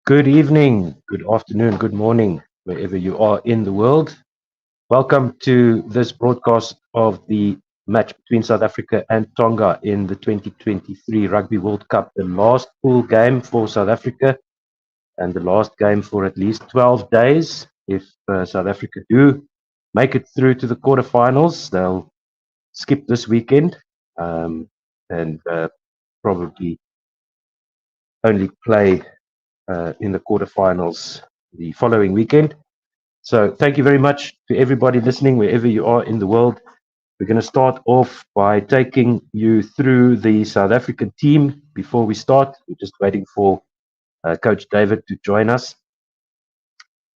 Good evening, good afternoon, good morning, wherever you are in the world. Welcome to this broadcast of the match between South Africa and Tonga in the 2023 Rugby World Cup, the last full game for South Africa and the last game for at least 12 days. If South Africa do make it through to the quarterfinals, they'll skip this weekend um, and probably only play in the quarterfinals the following weekend. So thank you very much to everybody listening wherever you are in the world. We're going to start off by taking you through the South African team. Before we start, we're just waiting for Coach David to join us,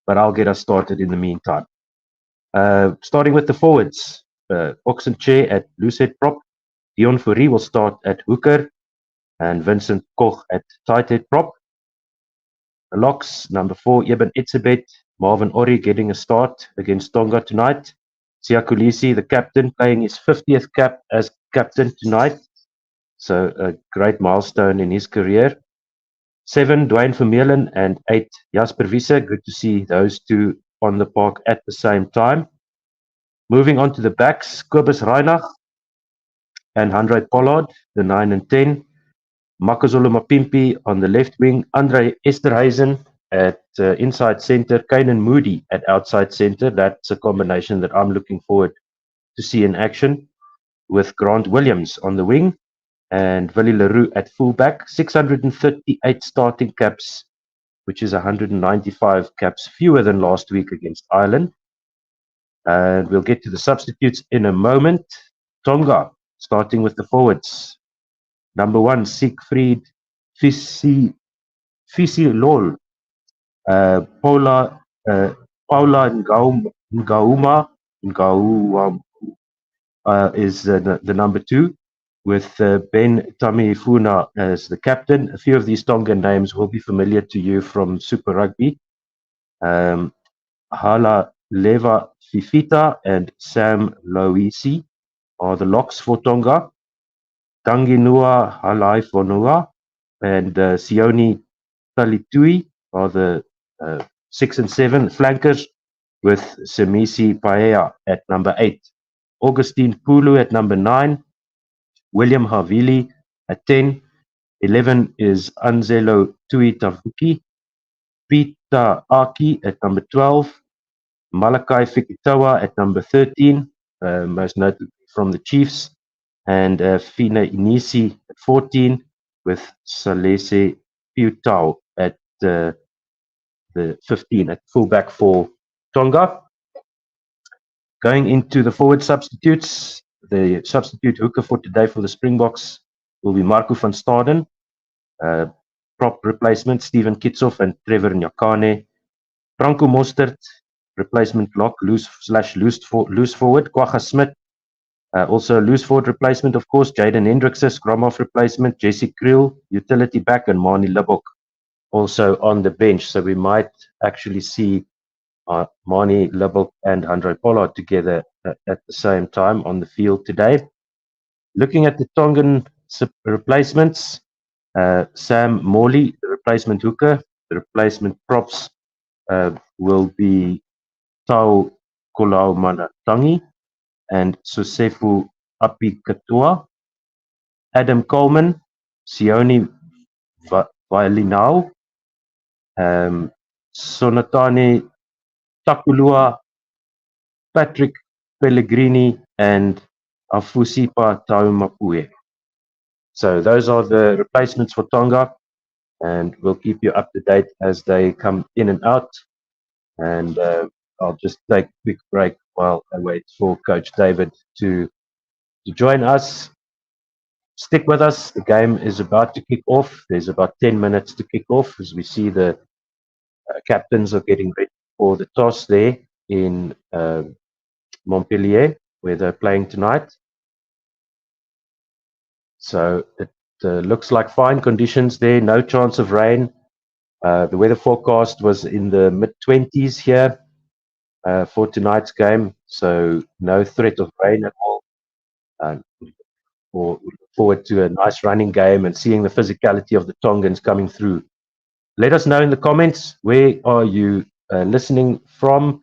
but I'll get us started in the meantime. Starting with the forwards, Oxenchair at loosehead prop, Dion Fourie will start at hooker, and Vincent Koch at tight head prop. The locks, number 4, Eben Etzebeth, Marvin Ori getting a start against Tonga tonight. Siya Kolisi, the captain, playing his 50th cap as captain tonight. So a great milestone in his career. 7, Dwayne Vermeulen, and 8, Jasper Wiese. Good to see those two on the park at the same time. Moving on to the backs, Kobus Reinach and Handré Pollard, the 9 and 10. Makazole Mapimpi on the left wing, Andre Esterhuizen at inside centre, Kainan Moody at outside centre. That's a combination that I'm looking forward to see in action, with Grant Williams on the wing and Willie Leroux at fullback. 638 starting caps, which is 195 caps fewer than last week against Ireland. And we'll get to the substitutes in a moment. Tonga, starting with the forwards. Number 1, Siegfried Fisi Lol, Paula Paula Ngauma is the number 2, with Ben Tamifuna as the captain. A few of these Tongan names will be familiar to you from Super Rugby. Hala Leva Fifita and Sam Loisi are the locks for Tonga. Tanginua Halaifonua and Sione Talitui are the 6 and 7 flankers, with Semisi Paea at number 8. Augustine Pulu at number 9. William Havili at 10. 11 is Anzelo Tuitavuki. Peter Aki at number 12. Malakai Fikitawa at number 13, most notably from the Chiefs. And Fina Inisi at 14, with Salese Piutau at the 15 at fullback for Tonga. Going into the forward substitutes, the substitute hooker for today for the Springboks will be Marco van Staden. Prop replacement, Steven Kitsoff and Trevor Nyakane. Franco Mostert, replacement lock, loose forward. Kwagga Smith, also loose forward replacement, of course. Jaden Hendrikse, scrum half replacement. Jesse Kriel, utility back, and Mani Libbok also on the bench. So we might actually see Mani Libbok and Handré Pollard together at the same time on the field today. Looking at the Tongan replacements, Sam Morley, the replacement hooker. The replacement props will be Tau Kolaumanatangi and Sosefu Apikatoa. Adam Coleman, Sione Vailinau, Sonatane Takulua, Patrick Pellegrini, and Afusipa Taumapue. So those are the replacements for Tonga, and we'll keep you up to date as they come in and out. And I'll just take a quick break while I wait for Coach David to join us. Stick with us. The game is about to kick off. There's about 10 minutes to kick off as we see the captains are getting ready for the toss there in Montpellier, where they're playing tonight. So it looks like fine conditions there, no chance of rain. The weather forecast was in the mid-20s here for tonight's game, so no threat of rain at all. We look forward to a nice running game and seeing the physicality of the Tongans coming through. let us know in the comments, where are you listening from?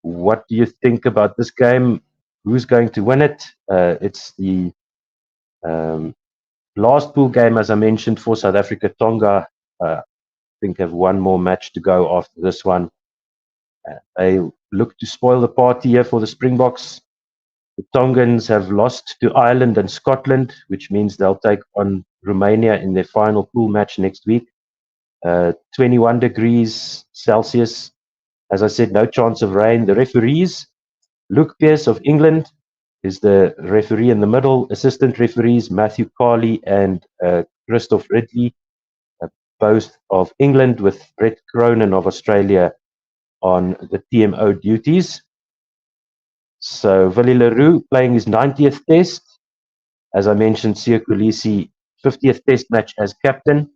What do you think about this game? Who's going to win it? It's the um, last pool game, as I mentioned, for South Africa. Tonga, I think, have one more match to go after this one. They look to spoil the party here for the Springboks. The Tongans have lost to Ireland and Scotland, which means they'll take on Romania in their final pool match next week. 21 degrees Celsius. As I said, no chance of rain. The referees, Luke Pearce of England is the referee in the middle. Assistant referees, Matthew Carley and Christoph Ridley, uh, both of England, with Brett Cronin of Australia on the TMO duties. So Willie Leroux playing his 90th test. As I mentioned, Siya Kolisi, 50th test match as captain.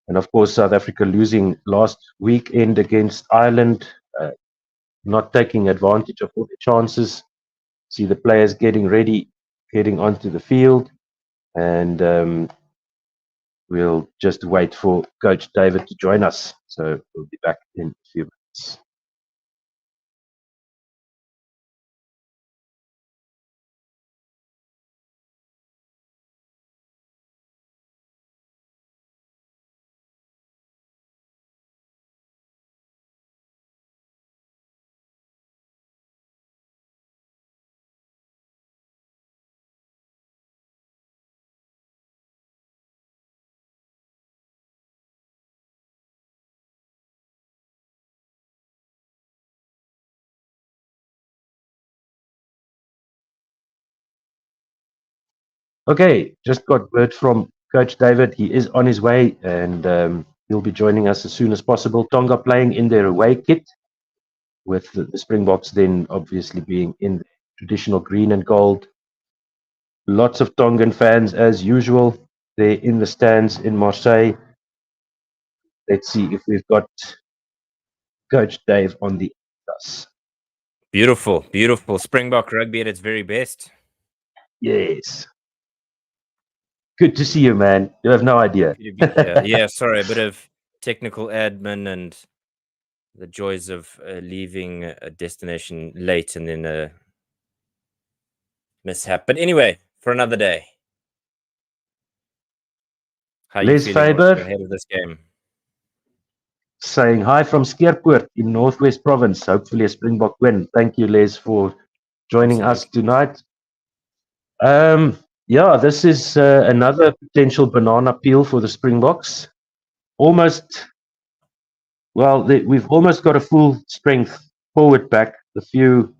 And of course, South Africa losing last weekend against Ireland, not taking advantage of all the chances. See the players getting ready, getting onto the field. And we'll just wait for Coach David to join us. So we'll be back in a few minutes. Okay, just got word from Coach David. He is on his way, and he'll be joining us as soon as possible. Tonga playing in their away kit, with the Springboks then obviously being in the traditional green and gold. Lots of Tongan fans as usual. They're in the stands in Marseille. Let's see if we've got Coach Dave on the us. Beautiful, beautiful. Springbok rugby at its very best. Yes. Good to see you, man. You have no idea. Happy to be here. Yeah, sorry, a bit of technical admin and the joys of leaving a destination late and then a mishap. But anyway, for another day. How are you Les feeling Faber ahead of this game? saying hi from Skeerpoort in Northwest Province. Hopefully a Springbok win. Thank you, Les, for joining us Absolutely. tonight. Yeah, this is another potential banana peel for the Springboks. Almost, well, we've almost got a full strength forward pack. A few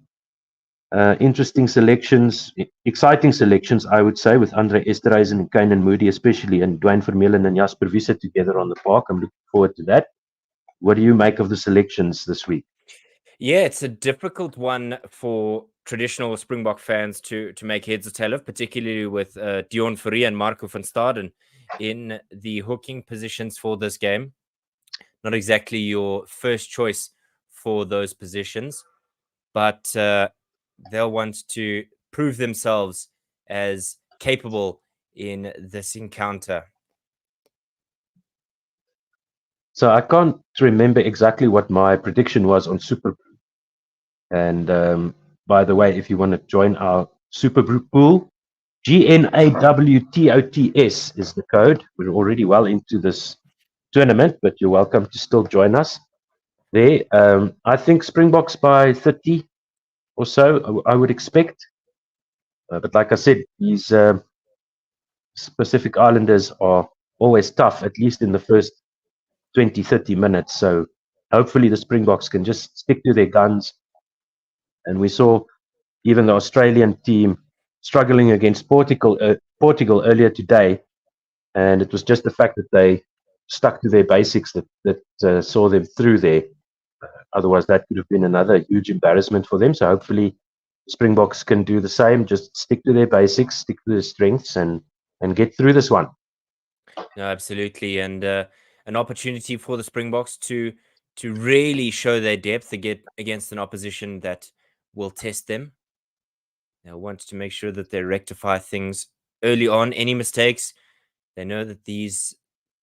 interesting selections, exciting selections, I would say, with Andre Esterhuizen and Kainan Moody, especially, and Dwayne Vermeulen and Jasper Wiese together on the park. I'm looking forward to that. What do you make of the selections this week? Yeah, it's a difficult one for traditional Springbok fans to make heads or tail of, particularly with Dion Fourie and Marco van Staden in the hooking positions for this game. Not exactly your first choice for those positions, but they'll want to prove themselves as capable in this encounter. So I can't remember exactly what my prediction was on Super Brew. And by the way, if you want to join our Super Brew pool, GNAWTOTS is the code. We're already well into this tournament, but you're welcome to still join us there. I think Springboks by 30 or so, I would expect. But like I said, these Pacific Islanders are always tough, at least in the first 20, 30 minutes. So hopefully the Springboks can just stick to their guns. And we saw even the Australian team struggling against Portugal earlier today. And it was just the fact that they stuck to their basics that saw them through there. Otherwise, that could have been another huge embarrassment for them. So hopefully Springboks can do the same. Just stick to their basics, stick to their strengths, and get through this one. No, absolutely, and an opportunity for the Springboks to really show their depth against an opposition that will test them. They want to make sure that they rectify things early on. Any mistakes, they know that these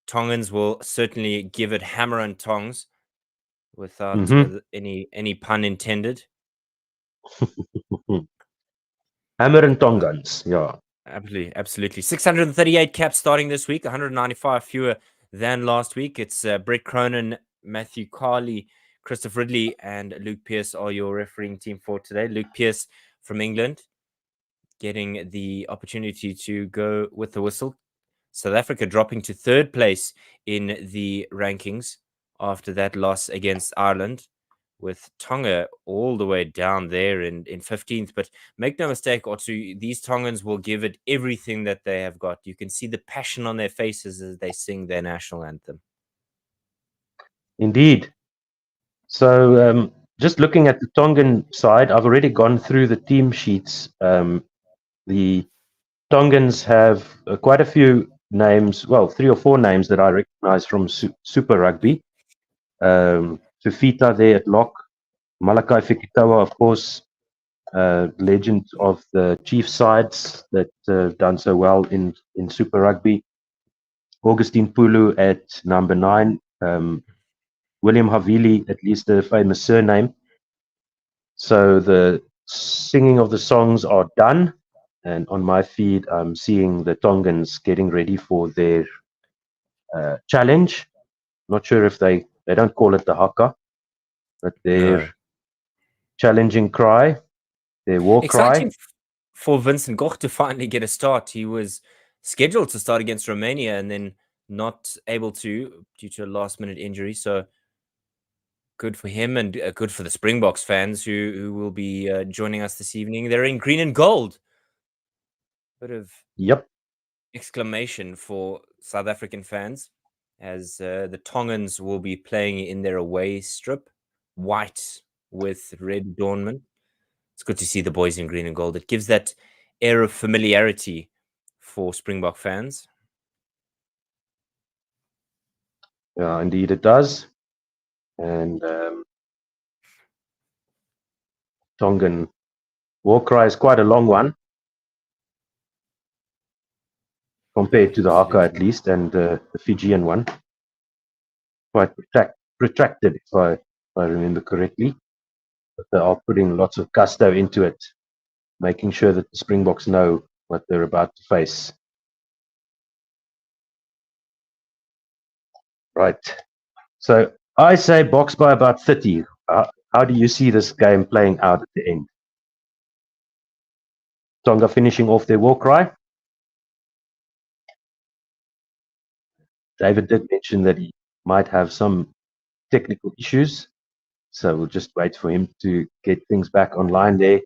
Tongans will certainly give it hammer and tongs, without Mm-hmm. any pun intended. Hammer and Tongans, yeah. Absolutely, absolutely. 638 caps starting this week, 195 fewer than last week. It's Brett Cronin, Matthew Carley, Christopher Ridley, and Luke Pearce are your refereeing team for today. Luke Pearce from England getting the opportunity to go with the whistle. South Africa dropping to third place in the rankings after that loss against Ireland, with Tonga all the way down there in 15th. But make no mistake, Otsu, these Tongans will give it everything that they have got. You can see the passion on their faces as they sing their national anthem. Indeed. So just looking at the Tongan side, I've already gone through the team sheets. The Tongans have quite a few names, well, 3 or 4 names that I recognize from Super Rugby. Fifita there at lock, Malakai Fikitawa, of course, legend of the Chief sides that done so well in Super Rugby. Augustine Pulu at number 9. William Havili, at least a famous surname. So the singing of the songs are done. And on my feed, I'm seeing the Tongans getting ready for their challenge. Not sure if they don't call it the haka, but their No. challenging cry, their war cry. Exciting for Vincent Goch to finally get a start. He was scheduled to start against Romania and then not able to due to a last minute injury. So good for him, and good for the Springboks fans who will be joining us this evening. They're in green and gold. Bit of Yep. exclamation for South African fans, as the Tongans will be playing in their away strip, white with red adornment. It's good to see the boys in green and gold. It gives that air of familiarity for Springbok fans. Yeah, indeed it does. And Tongan war cry is quite a long one compared to the haka, at Absolutely. least, and the Fijian one. Quite protracted, if I remember correctly. But they are putting lots of gusto into it, making sure that the Springboks know what they're about to face. Right. So I say box by about 30. How do you see this game playing out at the end? Tonga finishing off their war cry. David did mention that he might have some technical issues, so we'll just wait for him to get things back online there.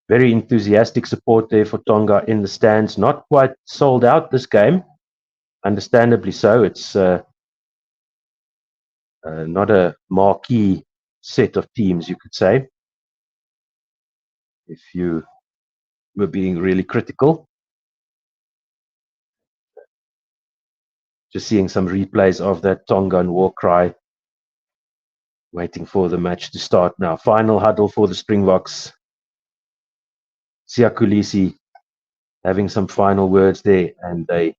Very enthusiastic support there for Tonga in the stands. Not quite sold out this game, understandably so. It's not a marquee set of teams, you could say, if you were being really critical. Just seeing some replays of that Tongan war cry. Waiting for the match to start now. Final huddle for the Springboks. Siya Kolisi having some final words there, and they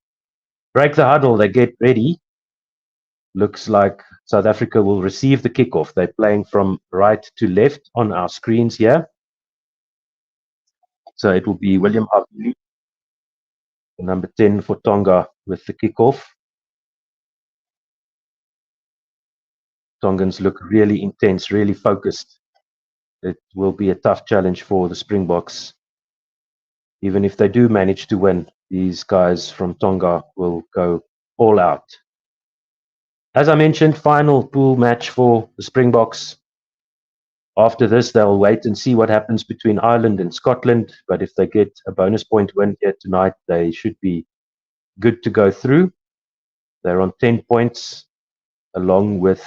break the huddle. They get ready. Looks like South Africa will receive the kickoff. They're playing from right to left on our screens here. So it will be William Havili, number 10 for Tonga, with the kickoff. Tongans look really intense, really focused. It will be a tough challenge for the Springboks. Even if they do manage to win, these guys from Tonga will go all out. As I mentioned, final pool match for the Springboks. After this, they'll wait and see what happens between Ireland and Scotland. But if they get a bonus point win here tonight, they should be good to go through. They're on 10 points, along with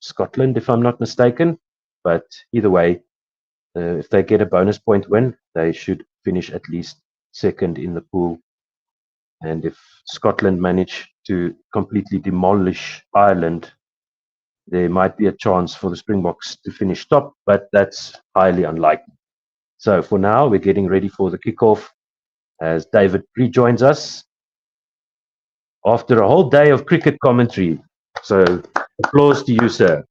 Scotland, if I'm not mistaken. But either way, if they get a bonus point win, they should finish at least second in the pool. And if Scotland manage to completely demolish Ireland, there might be a chance for the Springboks to finish top, but that's highly unlikely. So for now, we're getting ready for the kickoff as David rejoins us. after a whole day of cricket commentary. So applause to you, sir.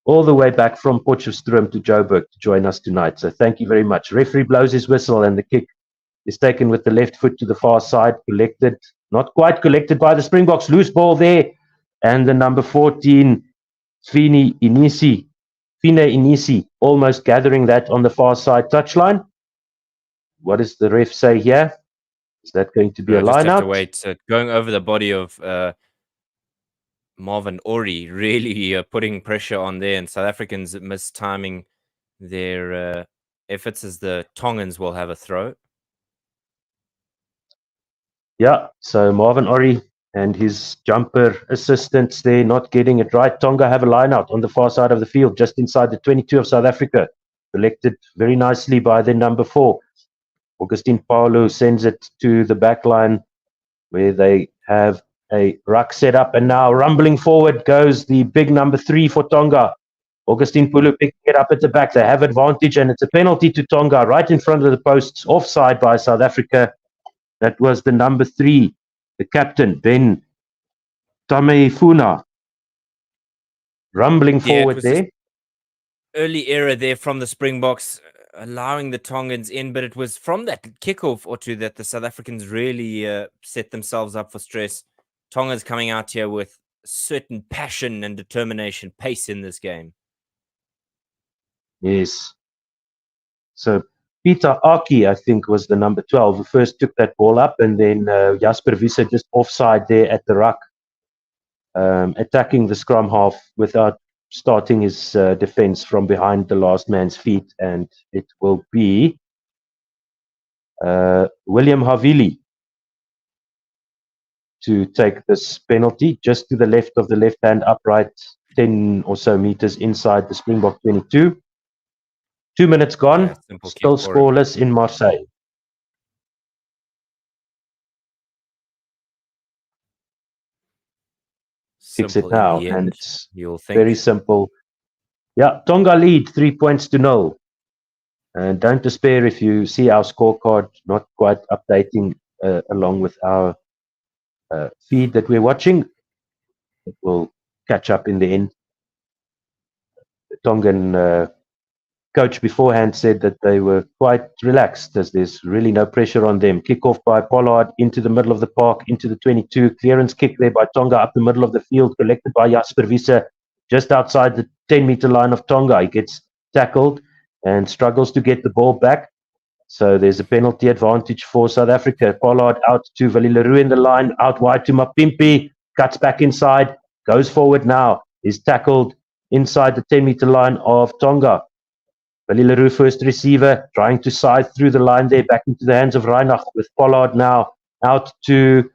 All the way back from Potchefstroom to Joburg to join us tonight. So thank you very much. Referee blows his whistle and the kick is taken with the left foot to the far side, collected, not quite collected by the Springboks. Loose ball there. And the number 14, Fine Inisi, almost gathering that on the far side touchline. What does the ref say here? Is that going to be a just line have out? to wait. Going over the body of Marvin Ori, really putting pressure on there, and South Africans mistiming their efforts as the Tongans will have a throw. Yeah, so Marvin Ori and his jumper assistants there not getting it right. Tonga have a line out on the far side of the field, just inside the 22 of South Africa. Collected very nicely by the number 4. Augustine Paulo sends it to the back line where they have a ruck set up, and now rumbling forward goes the big number 3 for Tonga. Augustine Pulu picking it up at the back. They have advantage, and it's a penalty to Tonga right in front of the posts, offside by South Africa. That was the number 3, the captain, Ben Tameifuna. Rumbling forward there. Early error there from the Springboks, allowing the Tongans in, but it was from that kickoff or two that the South Africans really set themselves up for stress. Tonga's coming out here with certain passion and determination, pace in this game. Yes. So Peter Aki, I think, was the number 12 who first took that ball up, and then Jasper Wiese just offside there at the ruck, attacking the scrum half without starting his defense from behind the last man's feet, and it will be William Havili to take this penalty just to the left of the left-hand upright, 10 or so meters inside the Springbok 22. 2 minutes gone, still scoreless in Marseille. Fix it now, and it's very simple. Yeah, Tonga lead 3-0. And don't despair if you see our scorecard not quite updating along with our feed that we're watching. It will catch up in the end. The Tongan coach beforehand said that they were quite relaxed as there's really no pressure on them. Kick off by Pollard into the middle of the park, into the 22. Clearance kick there by Tonga up the middle of the field, collected by Jasper Wiese just outside the 10-meter line of Tonga. He gets tackled and struggles to get the ball back. So there's a penalty advantage for South Africa. Pollard out to Vali Leroux in the line, out wide to Mapimpi, cuts back inside, goes forward now, is tackled inside the 10-meter line of Tonga. Vali Leroux, first receiver, trying to side through the line there, back into the hands of Reinach with Pollard now out to,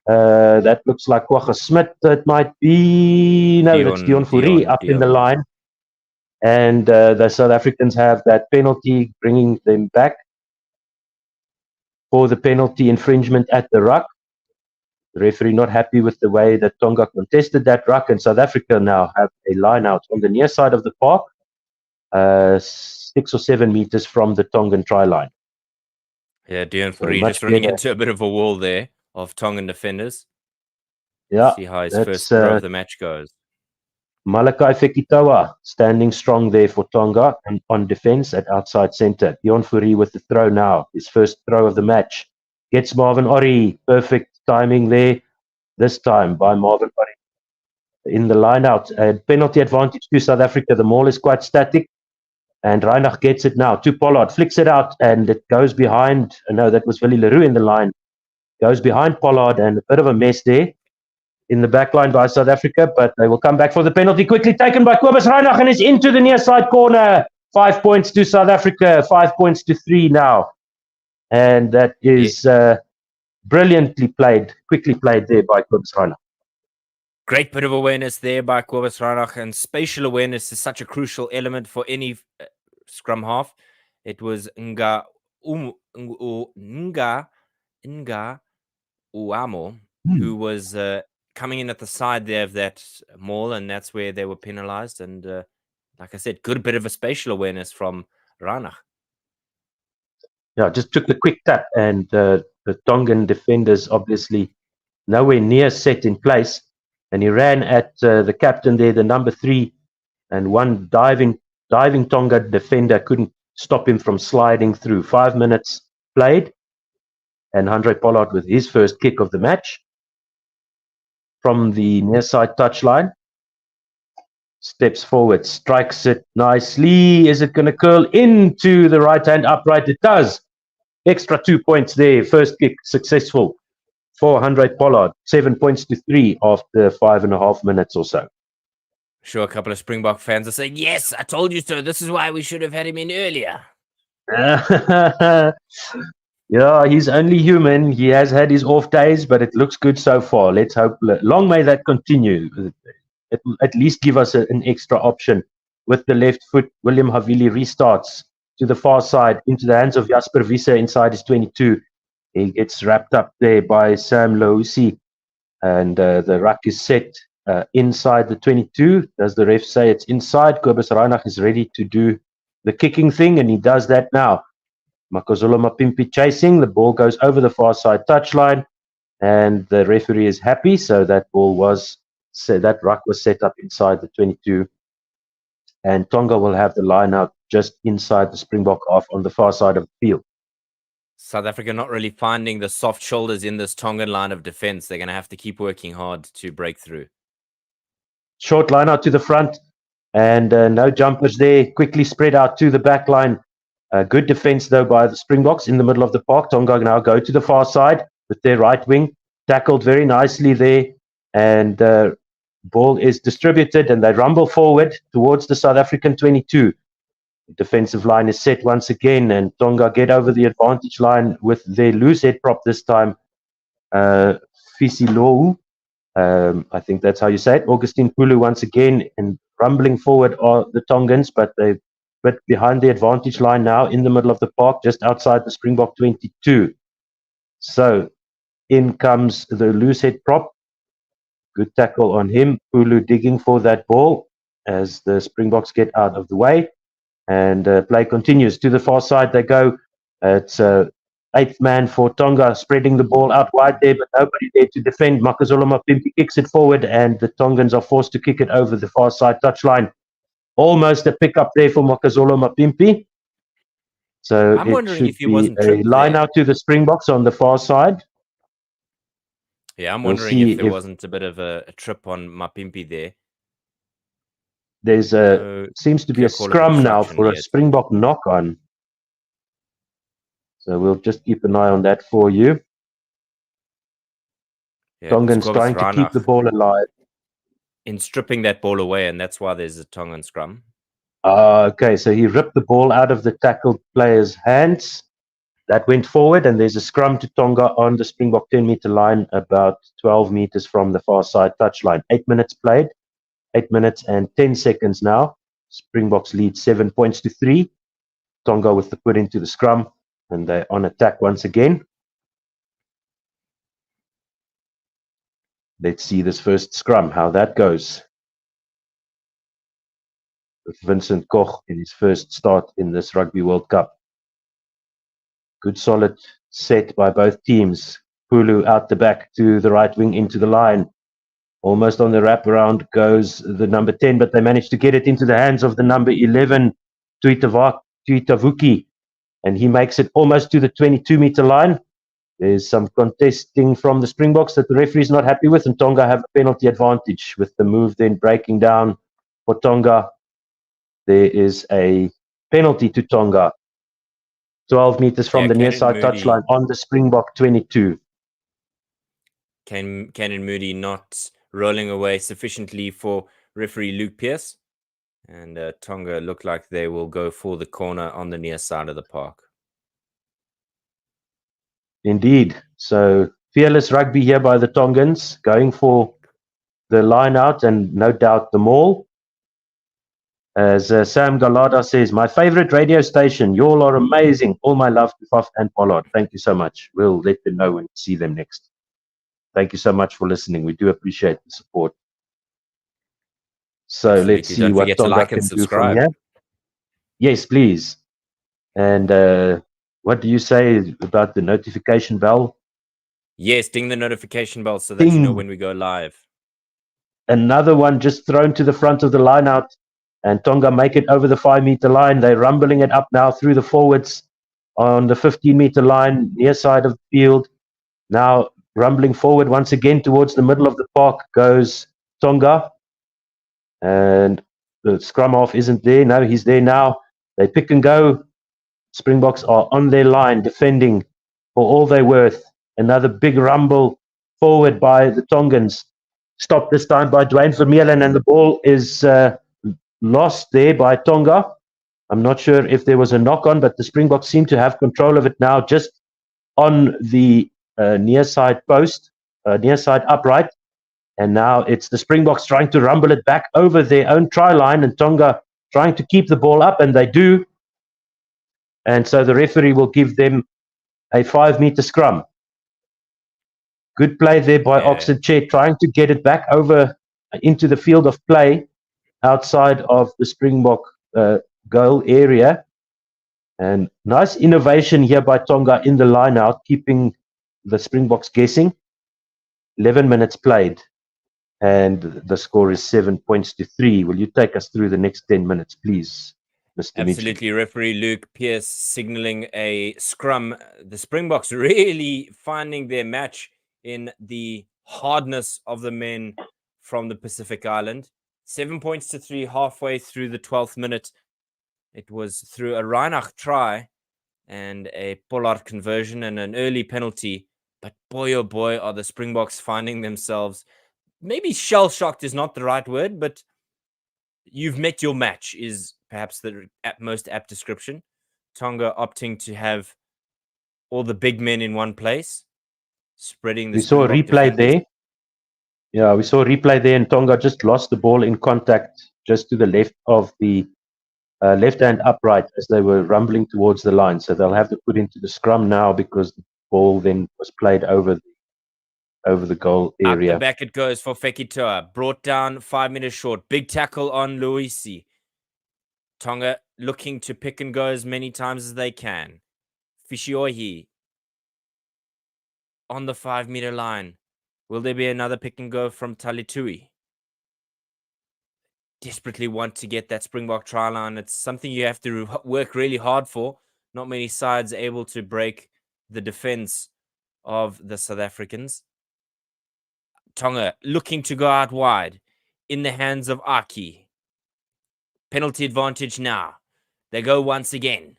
that looks like Kwagga Smith. That might be, no, that's Dion Fourie up in the line. And the South Africans have that penalty, bringing them back for the penalty infringement at the ruck. The referee not happy with the way that Tonga contested that ruck, and South Africa now have a line out on the near side of the park, 6 or 7 meters from the Tongan try line. Yeah, Dion Fourie just running into a bit of a wall there of Tongan defenders. Yeah, see how his first throw of the match goes. Malakai Fekitoa standing strong there for Tonga and on defense at outside center. Dion Fourie with the throw now, his first throw of the match. Gets Marvin Ori, perfect timing there, this time by Marvin Ori. In the line out, a penalty advantage to South Africa. The maul is quite static, and Reinach gets it now to Pollard, flicks it out, and it goes behind. No, that was Vali Leroux in the line. Goes behind Pollard, and a bit of a mess there in the back line by South Africa, but they will come back for the penalty. Quickly taken by Kobus Reinach, and is into the near side corner. 5 points to South Africa, 5 points to 3 now. And that is brilliantly played, quickly played there by Kobus Reinach. Great bit of awareness there by Kobus Reinach, and spatial awareness is such a crucial element for any scrum half. It was Nga Uamo who was coming in at the side there of that maul, and that's where they were penalized. And like I said, good bit of a spatial awareness from Reinach. Yeah, just took the quick tap, and the Tongan defenders obviously nowhere near set in place. And he ran at the captain there, the number 3, and one diving Tonga defender couldn't stop him from sliding through. 5 minutes played, and Andre Pollard with his first kick of the match from the near side touchline. Steps forward, strikes it nicely. Is it going to curl into the right hand upright? It does. Extra 2 points there. First kick successful for Andre Pollard. 7 points to 3 after 5.5 minutes or so. Sure, a couple of Springbok fans are saying, yes, I told you so. This is why we should have had him in earlier. Yeah, he's only human. He has had his off days, but it looks good so far. Let's hope. Long may that continue. It will at least give us an extra option. With the left foot, William Havili restarts to the far side into the hands of Jasper Wiese inside his 22. He gets wrapped up there by Sam Lousi, and the ruck is set inside the 22. Does the ref say it's inside? Kobus Reinach is ready to do the kicking thing, and he does that now. Makazole Mapimpi chasing. The ball goes over the far side touchline, and the referee is happy. So that ruck was set up inside the 22, and Tonga will have the line out just inside the Springbok half on the far side of the field. South Africa not really finding the soft shoulders in this Tongan line of defense. They're going to have to keep working hard to break through. Short line out to the front, and no jumpers there. Quickly spread out to the back line. Good defense, though, by the Springboks in the middle of the park. Tonga now go to the far side with their right wing. Tackled very nicely there. And ball is distributed, and they rumble forward towards the South African 22. The defensive line is set once again, and Tonga get over the advantage line with their loose head prop this time. Fisilou, I think that's how you say it. Augustine Pulu once again, and rumbling forward are the Tongans, but they've but behind the advantage line now in the middle of the park, just outside the Springbok 22. So in comes the loose head prop. Good tackle on him. Pulu digging for that ball as the Springboks get out of the way. And play continues. To the far side they go. It's eighth man for Tonga, spreading the ball out wide there, but nobody there to defend. Makazole Mapimpi kicks it forward, and the Tongans are forced to kick it over the far side touchline. Almost a pickup there for Makazole Mapimpi. So I'm it wondering should if he be wasn't a tripped line there. out to the Springboks on the far side. Yeah, I'm We'll wondering see if there if- wasn't a bit of a trip on Mapimpi there. There's seems to be a clear call of scrum now obstruction for a yet. Springbok knock on. So we'll just keep an eye on that for you. Yeah, Tongans Kobus trying to keep Reinach the ball alive. in stripping that ball away, and that's why there's a Tongan scrum. Okay, so he ripped the ball out of the tackled player's hands. That went forward, and there's a scrum to Tonga on the Springbok 10-meter line, about 12 meters from the far side touchline. 8 minutes played, 8 minutes and 10 seconds now. Springboks lead 7 points to 3. Tonga with the put into the scrum, and they're on attack once again. Let's see this first scrum, how that goes. With Vincent Koch in his first start in this Rugby World Cup. Good solid set by both teams. Pulu out the back to the right wing into the line. Almost on the wraparound goes the number 10, but they managed to get it into the hands of the number 11, Tuitavuki, and he makes it almost to the 22-meter line. There's some contesting from the Springboks that the referee is not happy with, and Tonga have a penalty advantage with the move then breaking down for Tonga. There is a penalty to Tonga. 12 meters from the near side touchline on the Springbok 22. Canon Moody not rolling away sufficiently for referee Luke Pearce. And Tonga look like they will go for the corner on the near side of the park. Indeed. So fearless rugby here by the Tongans, going for the line out and no doubt the maul. As Sam Galada says, my favorite radio station. You all are amazing. All my love to Faf and Pollard. Thank you so much. We'll let them know when we see them next. Thank you so much for listening. We do appreciate the support. So Absolutely. let's see Don't what forget to Tonga like can and do from subscribe. here. Yes, please. And what do you say about the notification bell? Yes, ding the notification bell so that you know Ding. when we go live. Another one just thrown to the front of the line out. And Tonga make it over the 5-meter line. They're rumbling it up now through the forwards on the 15-meter line, near side of the field. Now rumbling forward once again towards the middle of the park goes Tonga. And the scrum half isn't there. No, he's there now. They pick and go. Springboks are on their line, defending for all they're worth. Another big rumble forward by the Tongans. Stopped this time by Dwayne Vermeulen, and the ball is lost there by Tonga. I'm not sure if there was a knock on, but the Springboks seem to have control of it now, just on the near side post, near side upright. And now it's the Springboks trying to rumble it back over their own try line, and Tonga trying to keep the ball up, and they do. And so the referee will give them a 5-meter scrum. Good play there by Oxenchair, trying to get it back over into the field of play outside of the Springbok goal area. And nice innovation here by Tonga in the line out, keeping the Springboks guessing. 11 minutes played, and the score is 7 points to 3. Will you take us through the next 10 minutes, please, Mr. Absolutely. Referee Luke Pierce signaling a scrum. The Springboks really finding their match in the hardness of the men from the Pacific Island. 7 points to 3 halfway through the 12th minute. It was through a Reinach try and a Pollard conversion and an early penalty. But boy, oh boy, are the Springboks finding themselves, maybe shell-shocked is not the right word, but you've met your match is perhaps the most apt description. Tonga opting to have all the big men in one place, spreading the We saw a Springbok replay defenders. there. Yeah, we saw a replay there, and Tonga just lost the ball in contact just to the left of the left hand upright as they were rumbling towards the line. So they'll have to put into the scrum now because the ball then was played over the goal area. Out the back it goes for Fekitoa. Brought down 5 minutes short. Big tackle on Luisi. Tonga looking to pick and go as many times as they can. Fishiohi on the 5-meter line. Will there be another pick and go from Talitui? Desperately want to get that Springbok try line. It's something you have to work really hard for. Not many sides able to break the defense of the South Africans. Tonga looking to go out wide in the hands of Aki. Penalty advantage now. They go once again,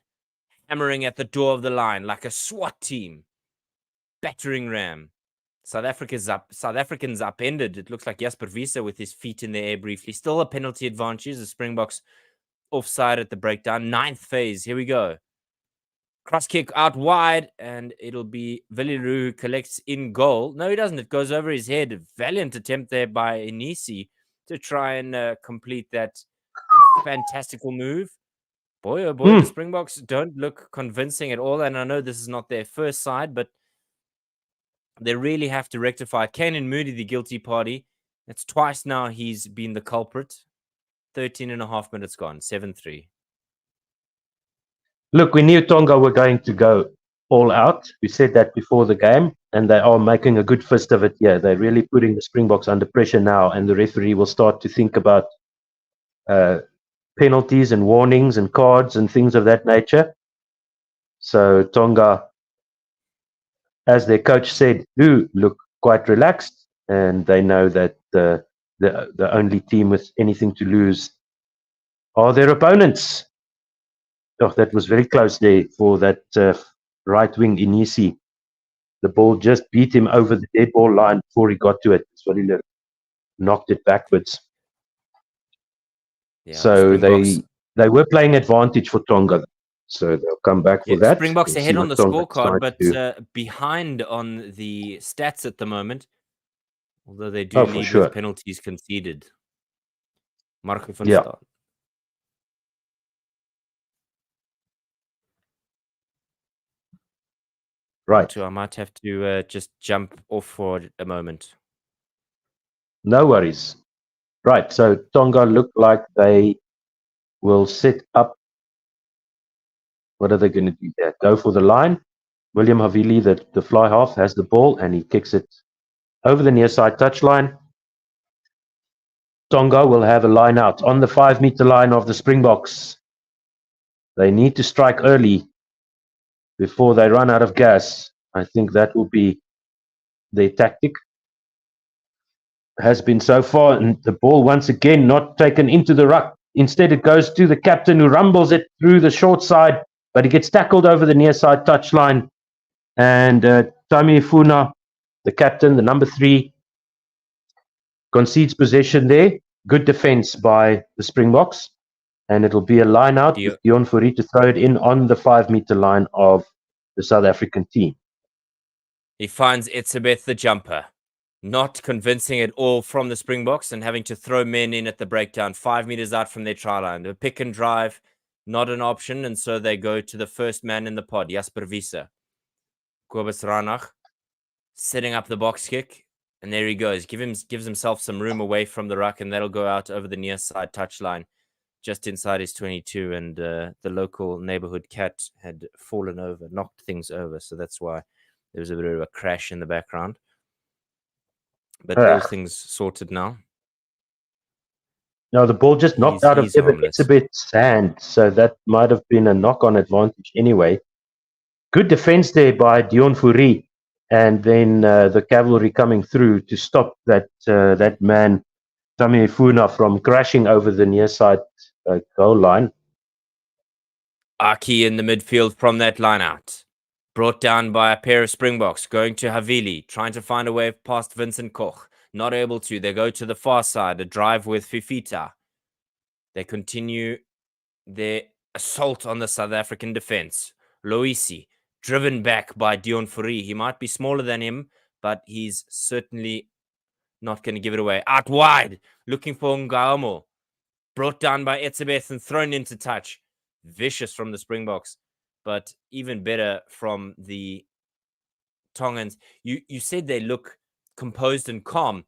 hammering at the door of the line like a SWAT team. Battering ram. South Africans upended. It looks like Jasper Wiese with his feet in the air briefly. Still a penalty advantage. The Springboks offside at the breakdown. 9th phase. Here we go. Cross kick out wide, and it'll be Villiru who collects in goal. No, he doesn't. It goes over his head. Valiant attempt there by Inisi to try and complete that fantastical move. Boy, oh boy, the Springboks don't look convincing at all. And I know this is not their first side, but they really have to rectify. Kanan Moody, the guilty party. It's twice now he's been the culprit. 13 and a half minutes gone. 7-3. Look, we knew Tonga were going to go all out. We said that before the game, and they are making a good fist of it here. They're really putting the Springboks under pressure now, and the referee will start to think about penalties and warnings and cards and things of that nature. So Tonga, as their coach said, do look quite relaxed, and they know that the only team with anything to lose are their opponents. Oh, that was very close there for that right wing Inisi. The ball just beat him over the dead ball line before he got to it. So he knocked it backwards. Yeah, so they were playing advantage for Tonga. So they'll come back for that. Springboks We'll ahead see on the what Tonga scorecard, decide but behind on the stats at the moment. Although they do Oh, for lead sure. with penalties conceded. Marco van Yeah. Staal. Right. I might have to just jump off for a moment. No worries. Right. So Tonga look like they will set up. What are they going to do there? Go for the line. William Havili, the fly half, has the ball and he kicks it over the near side touchline. Tonga will have a line out on the 5 meter line of the Springboks. They need to strike early before they run out of gas. I think that will be their tactic. Has been so far, and the ball once again not taken into the ruck. Instead, it goes to the captain who rumbles it through the short side, but he gets tackled over the near side touchline. And Tami Funa, the captain, the number 3, concedes possession there. Good defense by the Springboks. And it'll be a line out with Dion Fourie to throw it in on the 5 meter line of the South African team. He finds Etzebeth the jumper. Not convincing at all from the Springboks and having to throw men in at the breakdown 5 meters out from their try line. The pick and drive, not an option, and so they go to the first man in the pod, Jasper Wiese. Kobus Ranach setting up the box kick, and there he goes. Gives himself some room away from the ruck, and that'll go out over the near side touchline, just inside his 22, and the local neighborhood cat had fallen over, knocked things over, so that's why there was a bit of a crash in the background. But all things sorted now. No, the ball just knocked out of Etzebeth's hand, so that might have been a knock-on advantage anyway. Good defense there by Dion Fourie, and then the cavalry coming through to stop that man, Tami Funa, from crashing over the near side goal line. Aki in the midfield from that line out. Brought down by a pair of Springboks, going to Havili, trying to find a way past Vincent Koch. Not able to. They go to the far side, a drive with Fifita. They continue their assault on the South African defense. Loisi, driven back by Dion Fourie. He might be smaller than him, but he's certainly not going to give it away. Out wide, looking for Ngamo. Brought down by Etzebeth and thrown into touch. Vicious from the Springboks, but even better from the Tongans. You said they look composed and calm.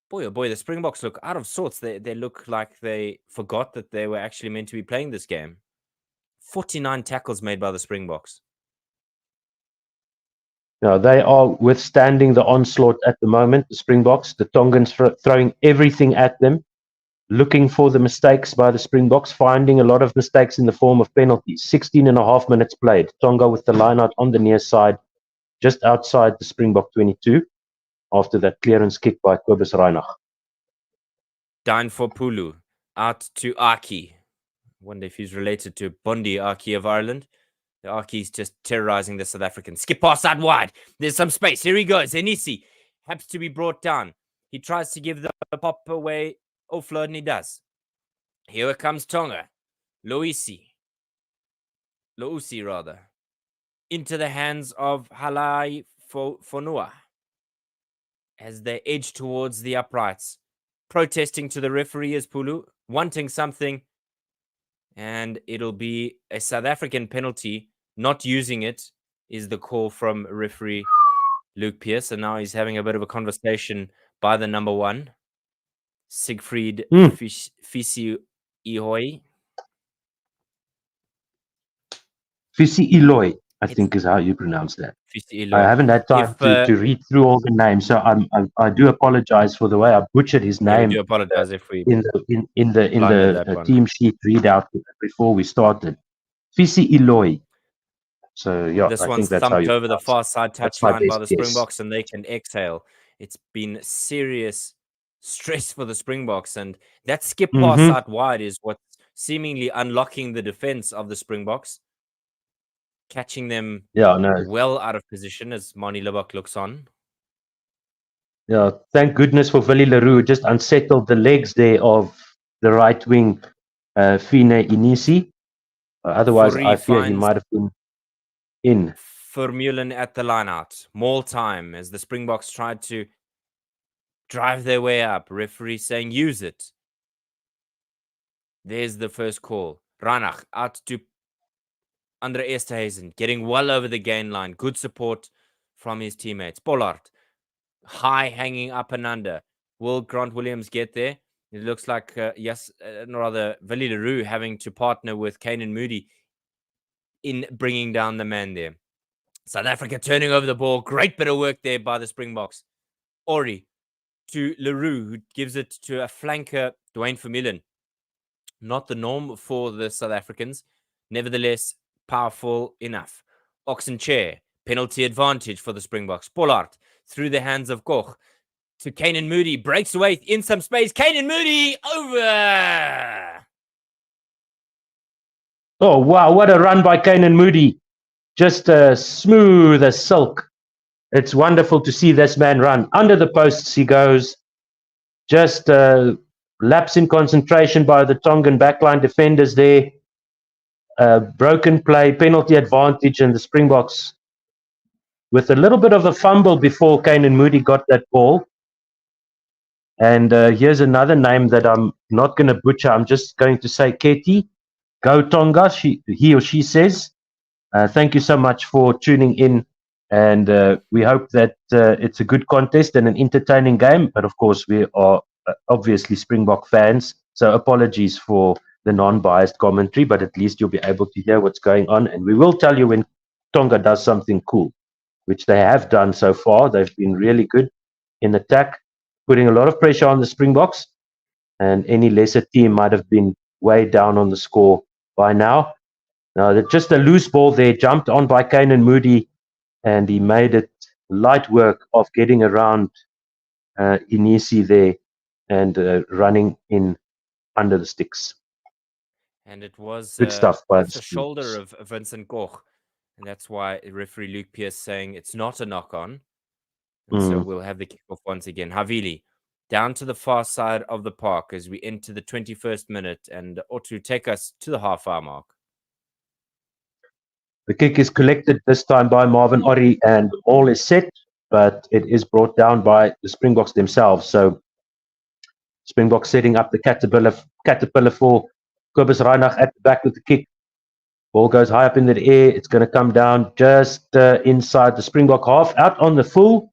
Boy, oh boy, the Springboks look out of sorts. They look like they forgot that they were actually meant to be playing this game. 49 tackles made by the Springboks. Now, they are withstanding the onslaught at the moment, the Springboks. The Tongans throwing everything at them, looking for the mistakes by the Springboks, finding a lot of mistakes in the form of penalties. 16 and a half minutes played. Tonga with the line out on the near side, just outside the Springbok 22, after that clearance kick by Kobus Reinach. Down for Pulu, out to Aki. Wonder if he's related to Bondi Aki of Ireland. The Aki's just terrorizing the South Africans. Skip pass out wide. There's some space. Here he goes. Enisi happens to be brought down. He tries to give the pop away. Offload, and he does. Here comes Tonga. Lousi, rather. Into the hands of Halai Fonua as they edge towards the uprights. Protesting to the referee is Pulu, wanting something. And it'll be a South African penalty. Not using it is the call from referee Luke Pearce. And now he's having a bit of a conversation by the number 1. Siegfried Fisi Ihoi. Fisi Iloi, I think is how you pronounce that. I haven't had time to read through all the names, so I do apologize for the way I butchered his name. We do apologize if we in the team sheet readout before we started. Fisi Iloi. So yeah, this I one's think that's thumped how over the far side touchline by the Springboks, and they can exhale. It's been serious stress for the Springboks, and that skip pass out wide is what's seemingly unlocking the defense of the Springboks, catching them well out of position as Mani Lebok looks on. Yeah, thank goodness for Willie Leroux, just unsettled the legs there of the right wing Fine Inisi. Otherwise, I fear he might have been in. Vermeulen at the line out. More time as the Springboks tried to drive their way up. Referee saying use it. There's the first call. Ranach out to Andre Esterhuizen, getting well over the gain line. Good support from his teammates. Pollard, high hanging up and under. Will Grant Williams get there? It looks like, Willie Leroux having to partner with Kanan Moody in bringing down the man there. South Africa turning over the ball. Great bit of work there by the Springboks. Ori to Leroux, who gives it to a flanker, Dwayne Vermeulen. Not the norm for the South Africans. Nevertheless, powerful enough. Oxen chair, penalty advantage for the Springboks. Pollard through the hands of Koch to Kanan Moody. Breaks away in some space. Kanan Moody over. Oh, wow. What a run by Kanan Moody. Just smooth as silk. It's wonderful to see this man run. Under the posts he goes. Just lapse in concentration by the Tongan backline defenders there. Broken play, penalty advantage, and the Springboks with a little bit of a fumble before Kanan Moody got that ball. And here's another name that I'm not going to butcher. I'm just going to say Keti. Go Tonga, he or she says. Thank you so much for tuning in. And we hope that it's a good contest and an entertaining game. But of course, we are obviously Springbok fans. So apologies for the non-biased commentary, but at least you'll be able to hear what's going on. And we will tell you when Tonga does something cool, which they have done so far. They've been really good in attack, putting a lot of pressure on the Springboks. And any lesser team might have been way down on the score by now. Now, just a loose ball there, jumped on by Kanan Moody, and he made it light work of getting around Inisi there and running in under the sticks. And it was Good stuff by off the shoulder of Vincent Koch. And that's why referee Luke Pierce saying it's not a knock-on. And so we'll have the kickoff once again. Havili down to the far side of the park as we enter the 21st minute. And Otu, take us to the half-hour mark. The kick is collected this time by Marvin Ori, and all is set, but it is brought down by the Springboks themselves. So Springboks setting up the caterpillar for Kobus Reinach at the back with the kick. Ball goes high up in the air. It's going to come down just inside the Springbok half, out on the full.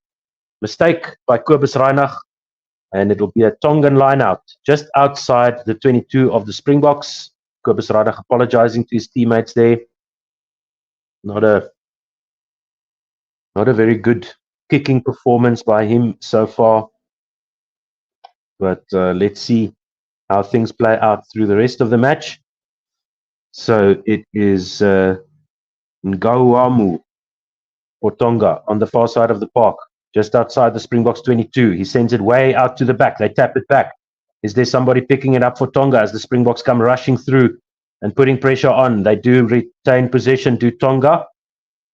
Mistake by Kobus Reinach, and it'll be a Tongan line out just outside the 22 of the Springboks. Kobus Reinach apologizing to his teammates there. Not a very good kicking performance by him so far. But let's see how things play out through the rest of the match. So it is Ngauamu for Tonga on the far side of the park, just outside the Springboks 22. He sends it way out to the back. They tap it back. Is there somebody picking it up for Tonga as the Springboks come rushing through and putting pressure on? They do retain possession, do Tonga.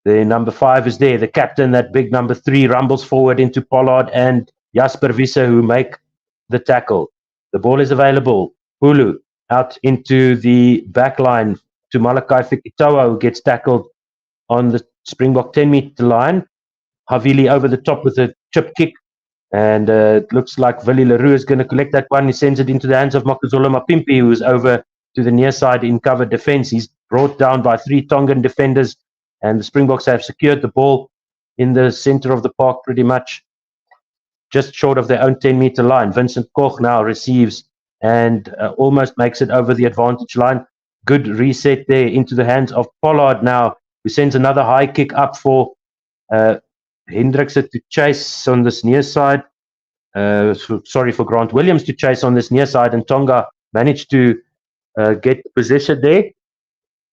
The number 5 is there. The captain, that big number 3, rumbles forward into Pollard and Jasper Wiese, who make the tackle. The ball is available. Hulu out into the back line to Malakai Fikitoa, who gets tackled on the Springbok 10-meter line. Havili over the top with a chip kick. And it looks like Willie Leroux is going to collect that one. He sends it into the hands of Makazole Mapimpi, who is over to the near side in cover defense. He's brought down by 3 Tongan defenders. And the Springboks have secured the ball in the center of the park pretty much, just short of their own 10-meter line. Vincent Koch now receives and almost makes it over the advantage line. Good reset there into the hands of Pollard now, who sends another high kick up for Hendrikse to chase on this near side. For Grant Williams to chase on this near side, and Tonga managed to get possession there.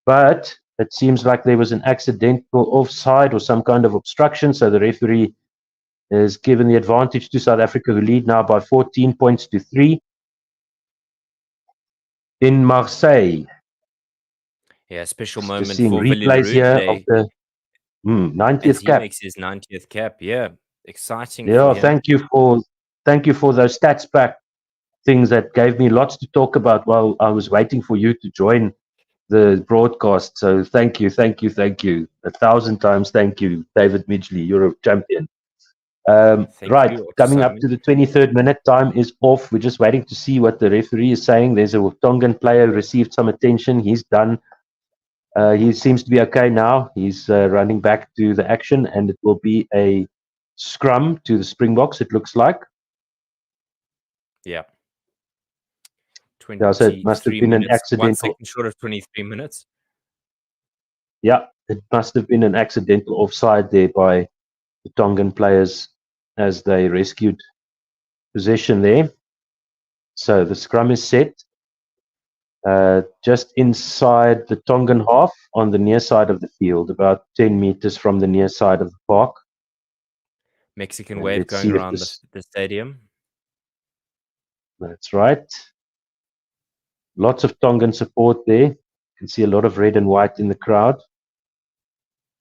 But it seems like there was an accidental offside or some kind of obstruction, so the referee is given the advantage to South Africa, who lead now by 14 points to 3. In Marseille. Yeah, special moment Just seeing for replays here of the 90th cap. He makes his 90th cap. Yeah, exciting. Yeah, thank you for those stats pack things that gave me lots to talk about while I was waiting for you to join the broadcast. So thank you. 1,000 times thank you, David Midgley. You're a champion. Right, coming up to the 23rd minute, time is off. We're just waiting to see what the referee is saying. There's a Tongan player who received some attention. He's done. He seems to be okay now. He's running back to the action, and it will be a scrum to the Springboks, it looks like. Yeah. So it must have been an accidental. 1 second short of 23 minutes. Yeah, it must have been an accidental offside there by the Tongan players as they rescued possession there. So the scrum is set just inside the Tongan half on the near side of the field, about 10 meters from the near side of the park. Mexican And wave let's going see if around this. the stadium. That's right. Lots of Tongan support there. You can see a lot of red and white in the crowd.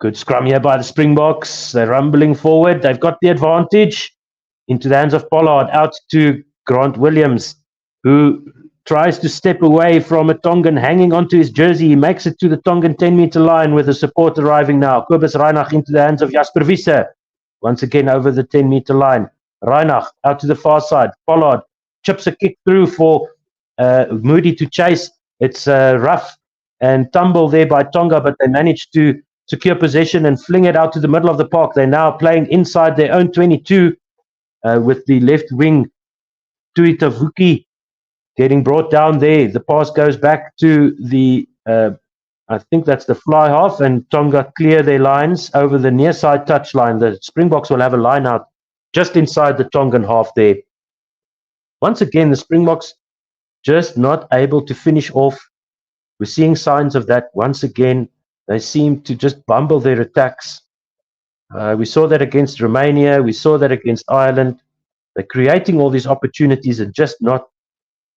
Good scrum here by the Springboks. They're rumbling forward. They've got the advantage. Into the hands of Pollard. Out to Grant Williams, who tries to step away from a Tongan hanging onto his jersey. He makes it to the Tongan 10-meter line with the support arriving now. Kobus Reinach into the hands of Jasper Visser. Once again over the 10-meter line. Reinach out to the far side. Pollard chips a kick through for Moody to chase. It's rough and tumble there by Tonga, but they managed to secure possession and fling it out to the middle of the park. They're now playing inside their own 22 with the left wing Tuitavuki getting brought down there. The pass goes back to the, I think that's the fly half, and Tonga clear their lines over the near side touch line. The Springboks will have a line out just inside the Tongan half there. Once again, the Springboks just not able to finish off. We're seeing signs of that once again. They seem to just bumble their attacks. We saw that against Romania. We saw that against Ireland. They're creating all these opportunities and just not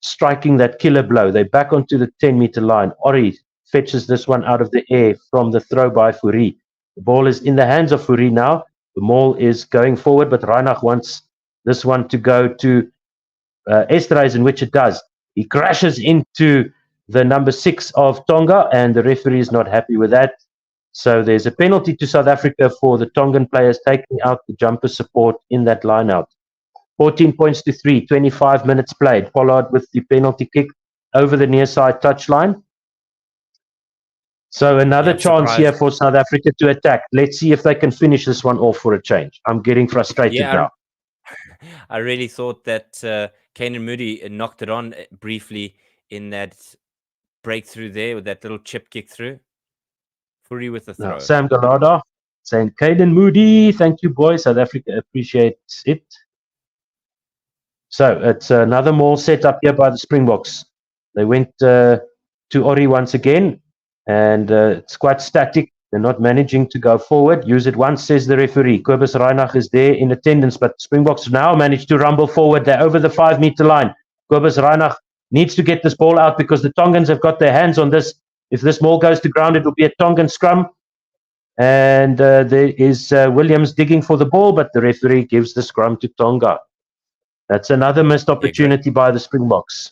striking that killer blow. They're back onto the 10-meter line. Ori fetches this one out of the air from the throw by Fourie. The ball is in the hands of Fourie now. The maul is going forward, but Reinach wants this one to go to Esterhuizen, which it does. He crashes into the number 6 of Tonga, and the referee is not happy with that. So there's a penalty to South Africa for the Tongan players taking out the jumper support in that line-out. 14 points to 3, 25 minutes played. Pollard with the penalty kick over the near side touchline. So another chance here for South Africa to attack. Let's see if they can finish this one off for a change. I'm getting frustrated now. I really thought that Canan Moody knocked it on briefly in that breakthrough there with that little chip kick through. Fourie with the throw. Now, Sam Galada saying, Canan Moody, thank you, boys. South Africa appreciates it. So it's another maul set up here by the Springboks. They went to Ori once again, and it's quite static. They're not managing to go forward. Use it once, says the referee. Kobus Reinach is there in attendance, but Springboks now manage to rumble forward. They're over the 5-meter line. Kobus Reinach needs to get this ball out because the Tongans have got their hands on this. If this ball goes to ground, it will be a Tongan scrum. And there is Williams digging for the ball, but the referee gives the scrum to Tonga. That's another missed opportunity by the Springboks.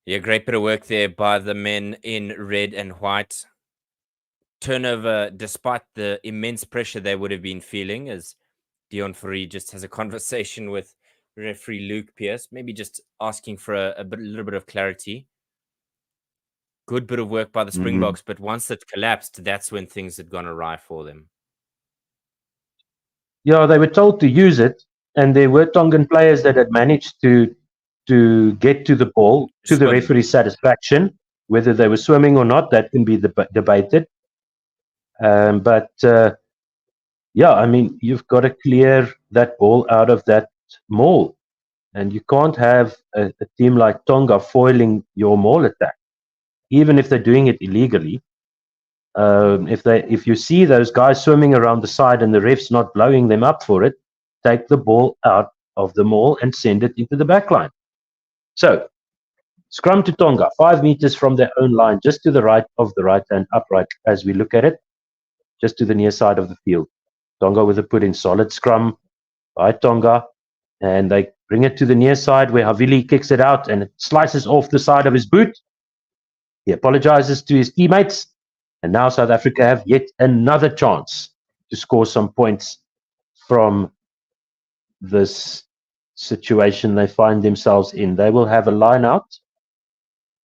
Yeah, great bit of work there by the men in red and white. Turnover, despite the immense pressure they would have been feeling, as Deon Fourie just has a conversation with referee Luke Pierce, maybe just asking for a little bit of clarity. Good bit of work by the Springboks, but once it collapsed, that's when things had gone awry for them. Yeah, they were told to use it, and there were Tongan players that had managed to get to the ball to the referee's satisfaction. Whether they were swimming or not, that can be debated. But yeah, I mean, you've got to clear that ball out of that maul, and you can't have a team like Tonga foiling your maul attack, even if they're doing it illegally. If you see those guys swimming around the side and the ref's not blowing them up for it, take the ball out of the maul and send it into the back line. So, scrum to Tonga, 5 meters from their own line, just to the right of the right hand upright as we look at it, just to the near side of the field. Tonga with a put in solid scrum by Tonga, and they bring it to the near side where Havili kicks it out and it slices off the side of his boot. He apologizes to his teammates, and now South Africa have yet another chance to score some points from this situation they find themselves in. They will have a line out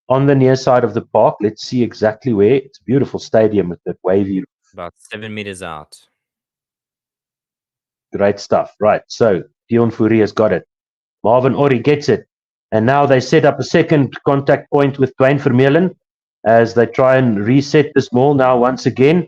on the near side of the park. Let's see exactly where. It's a beautiful stadium with that wavy. About 7 meters out. Great stuff. Right. So Deon Fourie has got it. Marvin Ori gets it. And now they set up a second contact point with Dwayne Vermeulen. as they try and reset this maul now once again,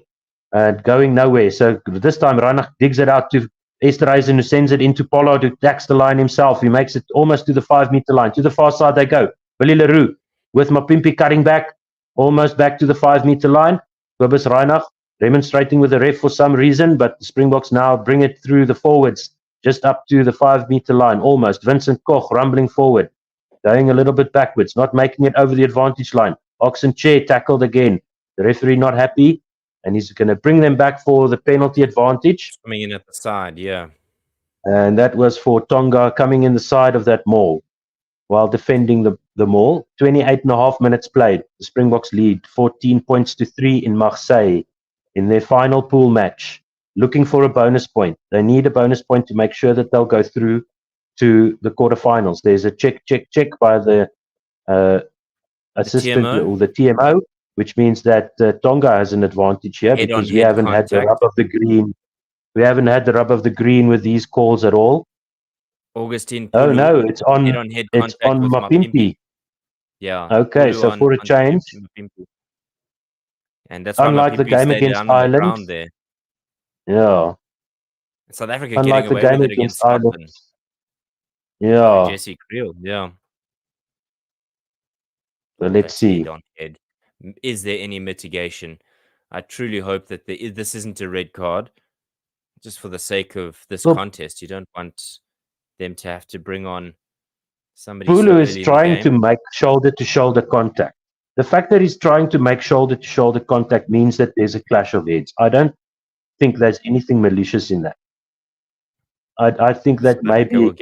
going nowhere. So this time Ranach digs it out to Esterhuizen, who sends it into Pollard, who attacks the line himself. He makes it almost to the 5-meter line. To the far side they go. Willie Leroux with Mapimpi cutting back, almost back to the 5-meter line. Kobus Reinach demonstrating with the ref for some reason, but the Springboks now bring it through the forwards, just up to the 5-meter line, almost. Vincent Koch rumbling forward, going a little bit backwards, not making it over the advantage line. Oxen Chair tackled again. The referee not happy, and he's going to bring them back for the penalty advantage. Coming in at the side, yeah. And that was for Tonga coming in the side of that maul while defending the maul. 28 and a half minutes played. The Springboks lead 14 points to 3 in Marseille in their final pool match, looking for a bonus point. They need a bonus point to make sure that they'll go through to the quarterfinals. There's a check by the assistant TMO? or the TMO, which means that Tonga has an advantage here because we haven't had the rub of the green. We haven't had the rub of the green with these calls at all. Augustine Pulu, no, it's on head it's contact on with Mapimpi. Yeah. Okay, so for a change, Mapimpi. And that's why unlike the game against Ireland, there. Yeah. South Africa unlike getting the away game with it against Scotland. Ireland, yeah. Jesse Creel, yeah. Well, let's see. Head on head. Is there any mitigation? I truly hope that this isn't a red card. Just for the sake of this contest, you don't want them to have to bring on somebody. Pulu is trying to make shoulder-to-shoulder contact. The fact that he's trying to make shoulder-to-shoulder contact means that there's a clash of heads. I don't think there's anything malicious in that. I think that maybe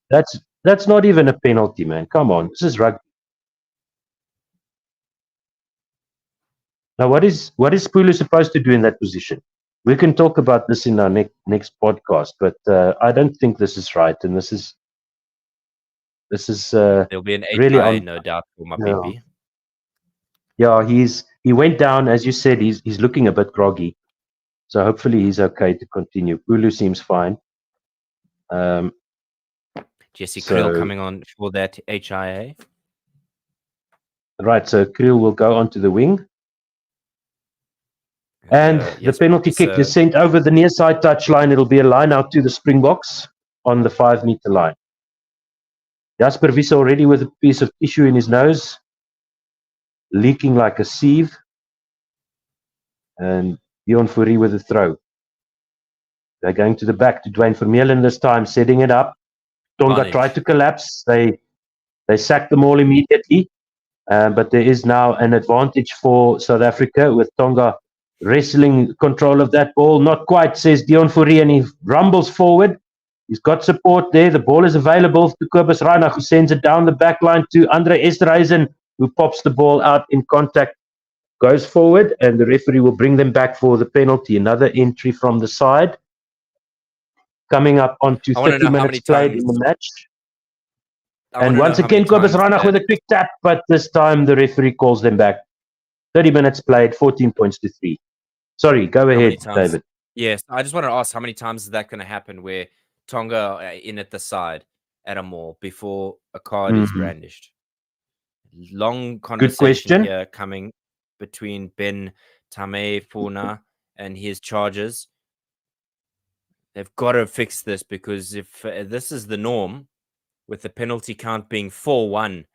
that's not even a penalty, man. Come on, this is rugby. Now, what is Pulu supposed to do in that position? We can talk about this in our next podcast, but I don't think this is right, and this is there'll be an really no doubt for Mapimpi. Yeah, he went down, as you said. He's looking a bit groggy, so hopefully he's okay to continue. Pulu seems fine. Jesse Creel coming on for that HIA. Right, so Creel will go onto the wing. And the penalty kick is sent over the near side touchline. It'll be a line out to the Springboks on the 5-meter line. Jasper Wiese already with a piece of tissue in his nose, leaking like a sieve. And Dion Fourie with a throw. They're going to the back to Dwayne Vermeulen this time, setting it up. Tonga tried to collapse. They sacked them all immediately. But there is now an advantage for South Africa with Tonga wrestling control of that ball. Not quite, says Dion Fourie, and he rumbles forward. He's got support there. The ball is available to Kobus Reinach, who sends it down the back line to Andre Esterhuizen, who pops the ball out in contact, goes forward, and the referee will bring them back for the penalty. Another entry from the side. Coming up onto 30 minutes played in the match. And once again, Kobus Reinach with a quick tap, but this time the referee calls them back. 30 minutes played, 14 points to 3. Sorry, go ahead, David. Yes, I just wanted to ask, how many times is that going to happen where Tonga in at the side at a maul before a card is brandished? Long conversation here coming between Ben Tamefuna and his charges. They've got to fix this, because if this is the norm, with the penalty count being 4-1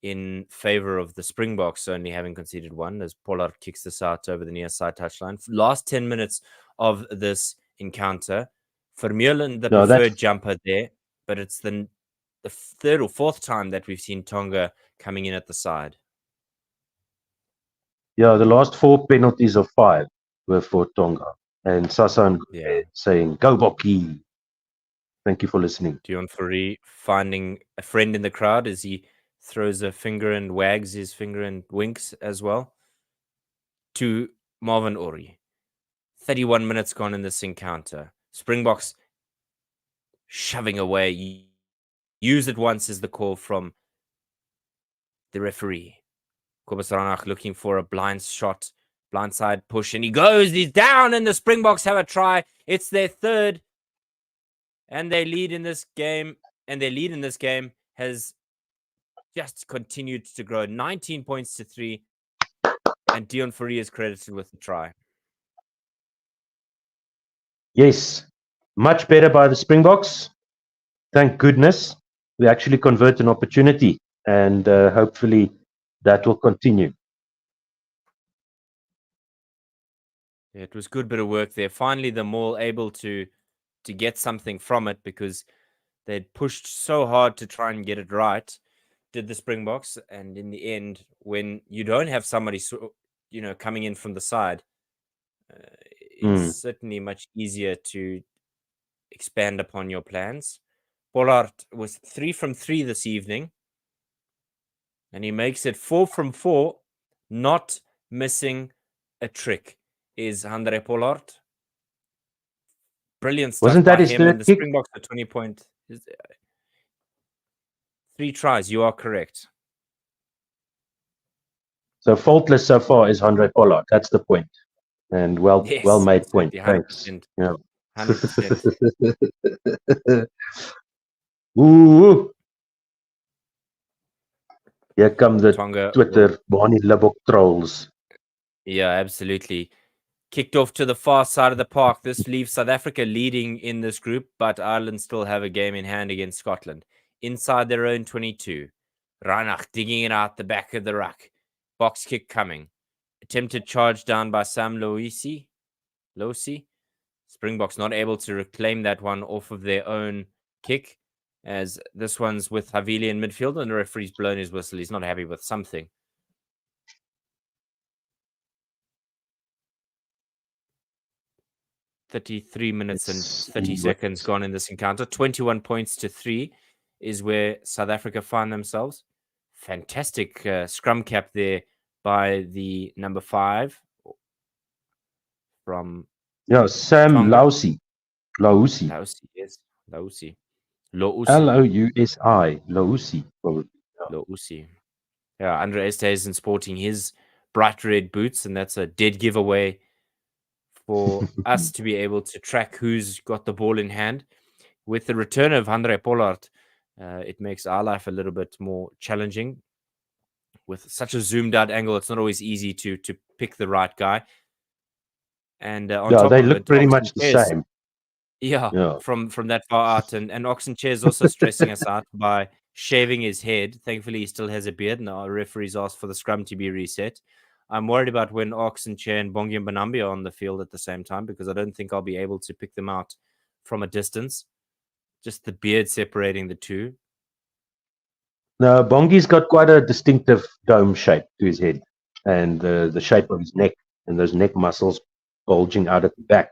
in favor of the Springboks, only having conceded one, as Pollard kicks this out over the near side touchline. Last 10 minutes of this encounter, Vermeulen, the preferred jumper there, but it's the third or fourth time that we've seen Tonga coming in at the side. Yeah, the last 4 penalties of 5 were for Tonga. And Sasa saying, "Go Boki." Thank you for listening. Dion Fourie finding a friend in the crowd as he throws a finger and wags his finger and winks as well to Marvin Orie. 31 minutes gone in this encounter. Springboks shoving away. Use it once is the call from the referee. Kobus Reinach looking for a blind shot, blindside push, and he's down, and the Springboks have a try. It's their third, and they lead in this game, has just continued to grow. 19 points to 3. and Dion Fourie is credited with the try. Yes, much better by the Springboks. Thank goodness we actually convert an opportunity, and hopefully that will continue. Yeah, it was good bit of work there. Finally, the Maul able to get something from it because they'd pushed so hard to try and get it right. Did the Springboks, and in the end, when you don't have somebody coming in from the side, it's certainly much easier to expand upon your plans. Pollard was 3 from 3 this evening, and he makes it 4 from 4, not missing a trick. Is Andre Pollard. Brilliant stuff Wasn't that by his him, third and the kick? Springboks are 20 point. 3 tries, you are correct. So faultless so far is Andre Pollard. That's the point. And well Yes, made point. certainly, Thanks. 100%. Yeah. 100%. Ooh. Here come the Tonga. Twitter Barney Lubbock trolls. Yeah, absolutely. Kicked off to the far side of the park. This leaves South Africa leading in this group, but Ireland still have a game in hand against Scotland. Inside their own 22. Ranach digging it out the back of the ruck. Box kick coming. Attempted charge down by Sam Losi. Springboks not able to reclaim that one off of their own kick, as this one's with Havili in midfield, and the referee's blown his whistle. He's not happy with something. 33 minutes and 30 seconds gone in this encounter. 21 points to 3 is where South Africa find themselves. Fantastic scrum cap there by the number 5 from Sam Tonga. Lausi. Lausi, yes. Lausi. Lousi. Lousi, probably. Lousi. Yeah, Andre Esterhuizen sporting his bright red boots, and that's a dead giveaway for us to be able to track who's got the ball in hand. With the return of Andre Pollard, it makes our life a little bit more challenging. With such a zoomed out angle, it's not always easy to pick the right guy. And on top they of look it, pretty Oxen much the Chairs, same. from that far out. And Oxen Chairs also stressing us out by shaving his head. Thankfully, he still has a beard, and our referees asked for the scrum to be reset. I'm worried about when Oxen Chair and Bongi and Banambi are on the field at the same time, because I don't think I'll be able to pick them out from a distance. Just the beard separating the two. No, Bongi's got quite a distinctive dome shape to his head, and the shape of his neck, and those neck muscles bulging out at the back.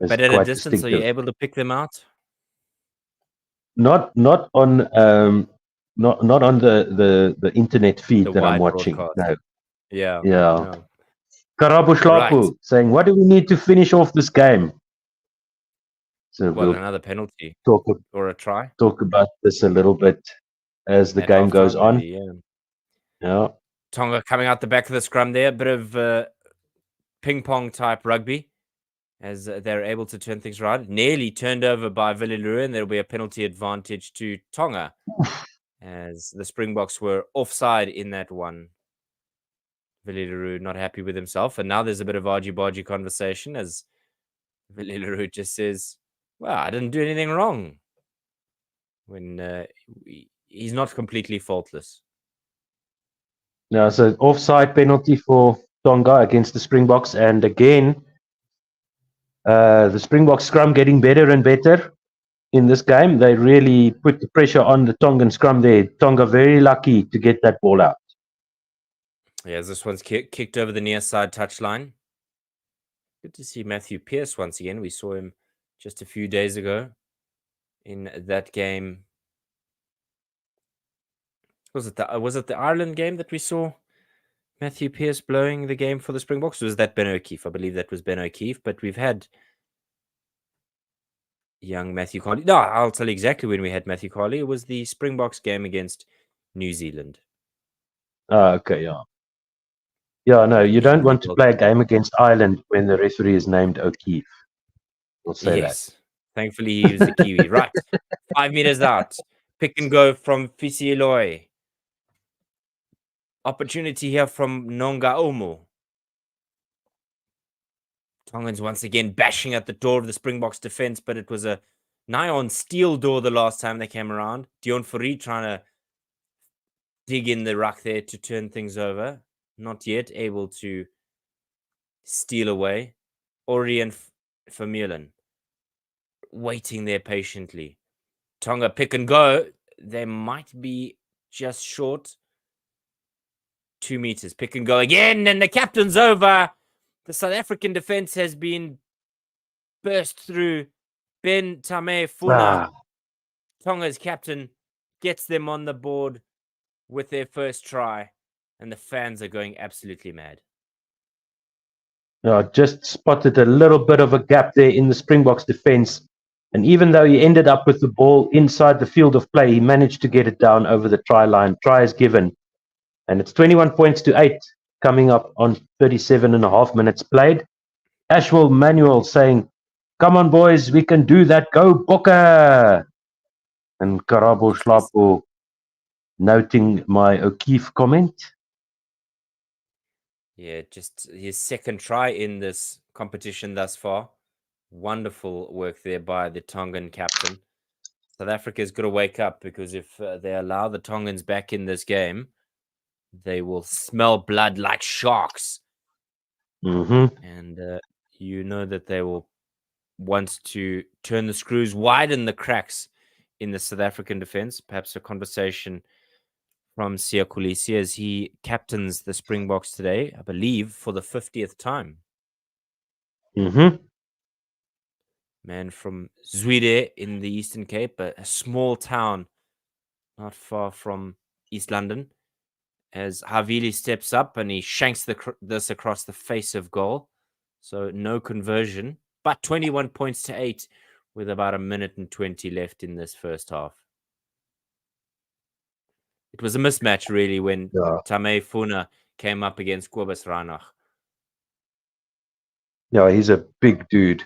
But at a distance, are you able to pick them out? Not on not on the internet feed that I'm watching. No. Yeah. Karabu Shlapu saying, "What do we need to finish off this game?" So we'll another penalty or a try. Talk about this a little bit as the game goes on. Maybe, yeah. Tonga coming out the back of the scrum there, a bit of ping pong type rugby, as they're able to turn things around. Nearly turned over by Villileroux, and there'll be a penalty advantage to Tonga, as the Springboks were offside in that one. Villileroux not happy with himself, and now there's a bit of argy-bargy conversation, as Villileroux just says, "Well, I didn't do anything wrong," when he's not completely faultless. Now, so offside penalty for Tonga against the Springboks, and again, the Springboks scrum getting better and better in this game. They really put the pressure on the Tongan scrum there. Tonga very lucky to get that ball out. Yeah, this one's kicked over the near side touchline. Good to see Matthew Pearce once again. We saw him just a few days ago in that game. Was it the Ireland game that we saw Matthew Pearce blowing the game for the Springboks? Or was that Ben O'Keefe? I believe that was Ben O'Keefe, but we've had young Matthew Carley. No, I'll tell you exactly when we had Matthew Carley. It was the Springboks game against New Zealand. Okay, yeah. Yeah, no, you don't want to play a game against Ireland when the referee is named O'Keefe. We'll say that. Thankfully, he was the Kiwi. Right. 5 meters out. Pick and go from Fisieloi. Opportunity here from Nonga Omo. Tongans once again bashing at the door of the Springboks defense, but it was a nigh on steel door the last time they came around. Dion Fourie trying to dig in the ruck there to turn things over. Not yet able to steal away. Ori and Vermeulen waiting there patiently. Tonga pick and go. They might be just short 2 meters. Pick and go again, and the captain's over. The South African defense has been burst through. Ben Tame Funa, Tonga's captain, gets them on the board with their first try, and the fans are going absolutely mad. Just spotted a little bit of a gap there in the Springboks defense. And even though he ended up with the ball inside the field of play, he managed to get it down over the try line. Try is given. And it's 21 points to 8 coming up on 37 and a half minutes played. Ashwell Manuel saying, "Come on, boys, we can do that. Go, Bokke!" And Karabo Schlapo noting my O'Keefe comment. Yeah, just his second try in this competition thus far. Wonderful work there by the Tongan captain. South Africa's got to wake up, because if they allow the Tongans back in this game, they will smell blood like sharks. And you know that they will want to turn the screws, widen the cracks in the South African defense. Perhaps a conversation from Siya Kolisi as he captains the Springboks today, I believe, for the 50th time. Man from Zwide in the Eastern Cape, a small town not far from East London, as Havili steps up and he shanks this across the face of goal. So no conversion, but 21 points to 8 with about 1 minute and 20 left in this first half. It was a mismatch, really, when Tame Funa came up against Kobus Ranach. Yeah, he's a big dude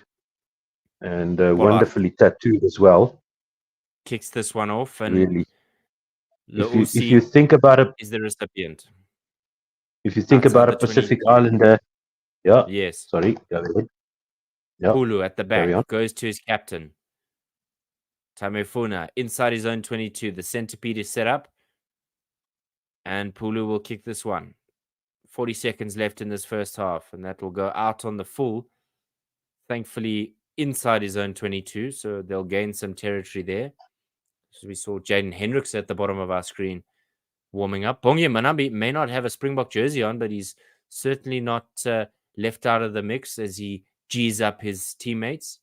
and wonderfully tattooed as well. Kicks this one off, and really, if you think about it, is the recipient. If you think about a Pacific Islander, yeah. Yes. Sorry, go ahead. Yeah. Pulu at the back goes to his captain. Tame Funa inside his own 22. The centipede is set up, and Pulu will kick this one. 40 seconds left in this first half, and that will go out on the full. Thankfully, inside his own 22, so they'll gain some territory there. So we saw Jaden Hendricks at the bottom of our screen warming up. Bongi Manambi may not have a Springbok jersey on, but he's certainly not left out of the mix as he G's up his teammates.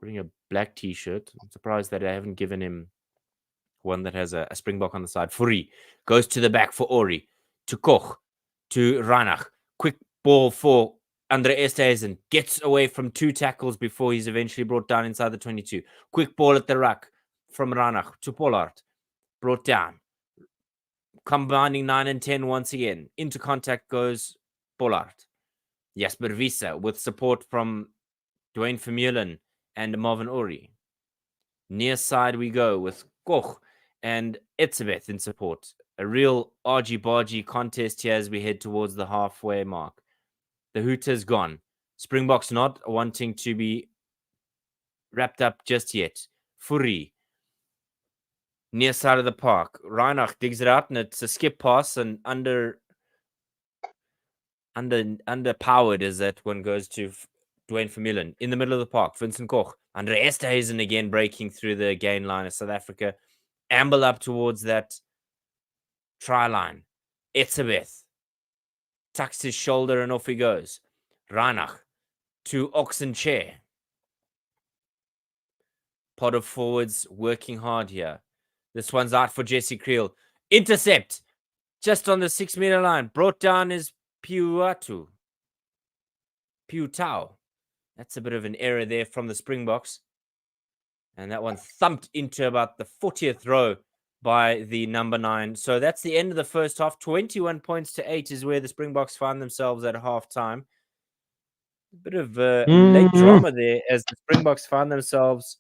Wearing a black T-shirt. I'm surprised that I haven't given him one that has a Springbok on the side. Fourie goes to the back for Ori. To Koch. To Ranach. Quick ball for Andre Esterhuizen. Gets away from 2 tackles before he's eventually brought down inside the 22. Quick ball at the ruck from Ranach to Pollard. Brought down. Combining 9 and 10 once again. Into contact goes Pollard. Jasper Visa with support from Dwayne Vermeulen and Marvin Ori. Near side we go with Koch and Etzebeth in support. A real argy-bargy contest here as we head towards the halfway mark. The hooter's gone. Springboks not wanting to be wrapped up just yet. Fourie. Near side of the park. Reinach digs it out, and it's a skip pass, and underpowered as that one goes to Dwayne Vermeulen. In the middle of the park, Vincent Koch. Andre Esterhuizen again breaking through the gain line of South Africa. Amble up towards that try line. Etzebeth tucks his shoulder and off he goes. Reinach to Oxen Chair. Pot of forwards working hard here. This one's out for Jesse Creel. Intercept. Just on the 6-meter line. Brought down is Piutau. That's a bit of an error there from the Springboks. And that one thumped into about the 40th row by the number 9. So that's the end of the first half. 21 points to 8 is where the Springboks find themselves at halftime. A bit of late drama there as the Springboks find themselves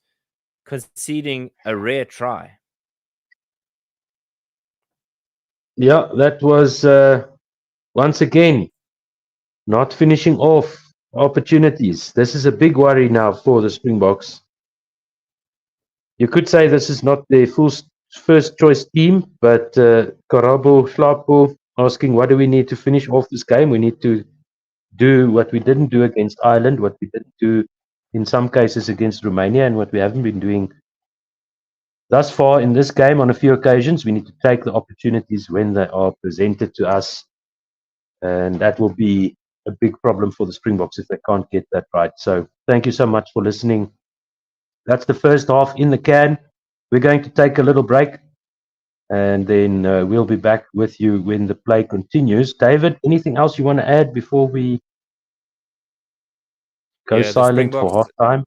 conceding a rare try. Yeah, that was once again not finishing off opportunities. This is a big worry now for the Springboks. You could say this is not their first choice team, but Karabo Hlapo asking, what do we need to finish off this game? We need to do what we didn't do against Ireland, what we didn't do in some cases against Romania, and what we haven't been doing thus far in this game on a few occasions. We need to take the opportunities when they are presented to us, and that will be a big problem for the Springboks if they can't get that right. So thank you so much for listening. That's the first half in the can. We're going to take a little break, and then we'll be back with you when the play continues. David, anything else you want to add before we go Yeah, the silent for Springboks. halftime?